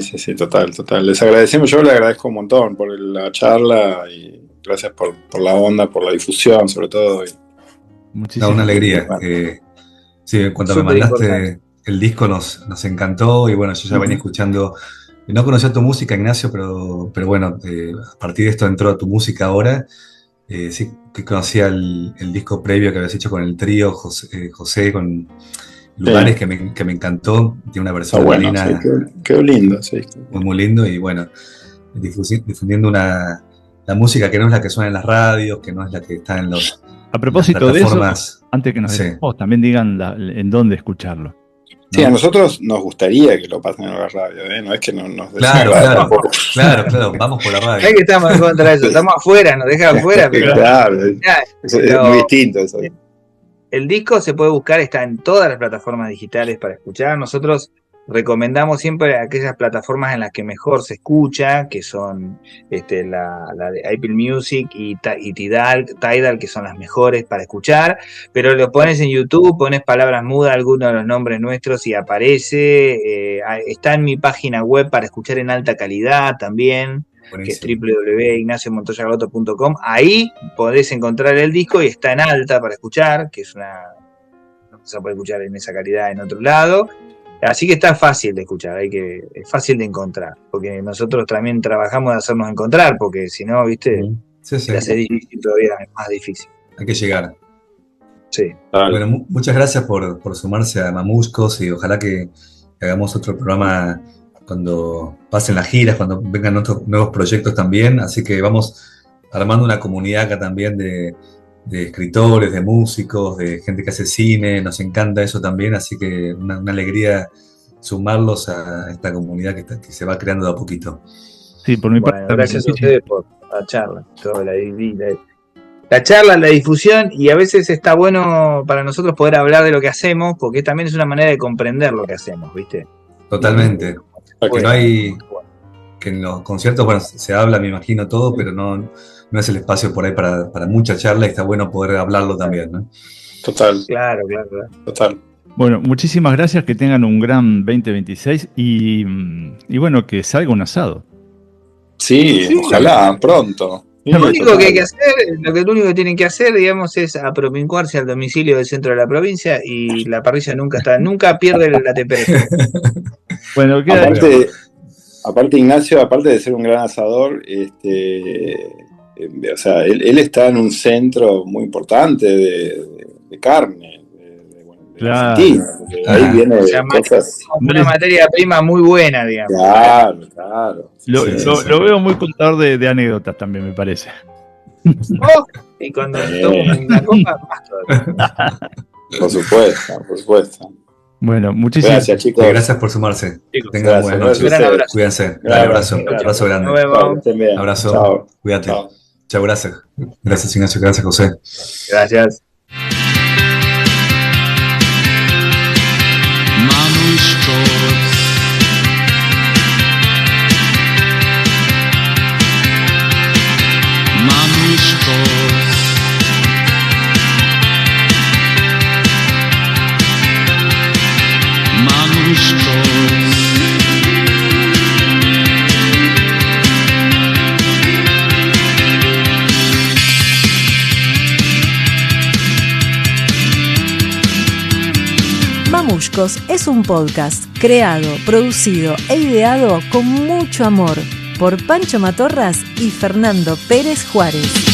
Sí, total. Les agradecemos, yo le agradezco un montón por la charla y gracias por la onda, por la difusión, sobre todo. muchísimas Una alegría. Bueno. Sí, en cuanto me Súper mandaste importante. el disco nos encantó y bueno, yo ya venía escuchando, no conocía tu música, Ignacio, pero bueno, a partir de esto entró tu música ahora. Sí que conocía el disco previo que habías hecho con el trío José con Lugares, que me encantó, tiene una versión bueno, latina quedó lindo, sí. muy lindo y bueno, difundiendo la música que no es la que suena en las radios, que no es la que está en A propósito de eso, plataformas. antes que nos Sí. despedamos, también digan en dónde escucharlo. Sí, ¿no? a nosotros nos gustaría que lo pasen en la radio, ¿eh? No es que nos Claro, desagrade tampoco. claro, vamos por la No radio. es que estamos en contra de eso, estamos afuera, nos dejan afuera, pero Claro, ya, es pero muy distinto eso. el disco se puede buscar, está en todas las plataformas digitales para escuchar. Nosotros recomendamos siempre aquellas plataformas en las que mejor se escucha, que son la de Apple Music y Tidal, que son las mejores para escuchar, pero lo pones en YouTube, pones palabras mudas, algunos de los nombres nuestros y aparece. Está en mi página web para escuchar en alta calidad también, que es Buenísimo. www.ignaciomontoyagaloto.com. Ahí podés encontrar el disco y está en alta para escuchar, que no se puede escuchar en esa calidad en otro lado. Así que está fácil de escuchar, es fácil de encontrar, porque nosotros también trabajamos de hacernos encontrar, porque si no, viste, Sí. se hace difícil todavía, es más difícil. Hay que llegar. Sí. Bueno, muchas gracias por sumarse a Mamuscos y ojalá que hagamos otro programa cuando pasen las giras, cuando vengan otros nuevos proyectos también. Así que vamos armando una comunidad acá también de escritores, de músicos, de gente que hace cine. Nos encanta eso también, así que una alegría sumarlos a esta comunidad que se va creando de a poquito. Sí, por mi Bueno, parte. gracias a ustedes por la charla, toda la charla, la difusión, y a veces está bueno para nosotros poder hablar de lo que hacemos, porque también es una manera de comprender lo que hacemos, ¿viste? Totalmente. Porque Bueno, no hay, que en los conciertos, bueno, se habla, me imagino todo, pero no es el espacio por ahí para mucha charla y está bueno poder hablarlo también, ¿no? Total. Claro. Total. Bueno, muchísimas gracias, que tengan un gran 2026 y bueno, que salga un asado. Sí, ojalá, pronto. Lo único que hay que hacer, lo único que tienen que hacer, digamos, es apropincuarse al domicilio del centro de la provincia y la parrilla nunca pierde la temperatura. Bueno, queda Aparte, Ignacio, aparte de ser un gran asador, o sea, él está en un centro muy importante de carne, de Claro. Argentina, porque ahí viene O sea, cosas. una materia prima muy buena, digamos. Claro. Lo veo muy contador de anécdotas también, me parece. Oh, y cuando tomo una copa, más todavía. Por supuesto. Bueno, muchísimas Gracias, chicos. Gracias por sumarse. Chicos, Tengan gracias, buenas gracias. noches. Gran abrazo. Cuídense. Gran Abrazo abrazo. grande. Nos vemos. Chao, que estén bien. Abrazo. Chao. Cuídate. Chao. Chao, gracias. Gracias, Ignacio. Gracias, José. Gracias. Mamushkos es un podcast creado, producido e ideado con mucho amor por Pancho Matorras y Fernando Pérez Juárez.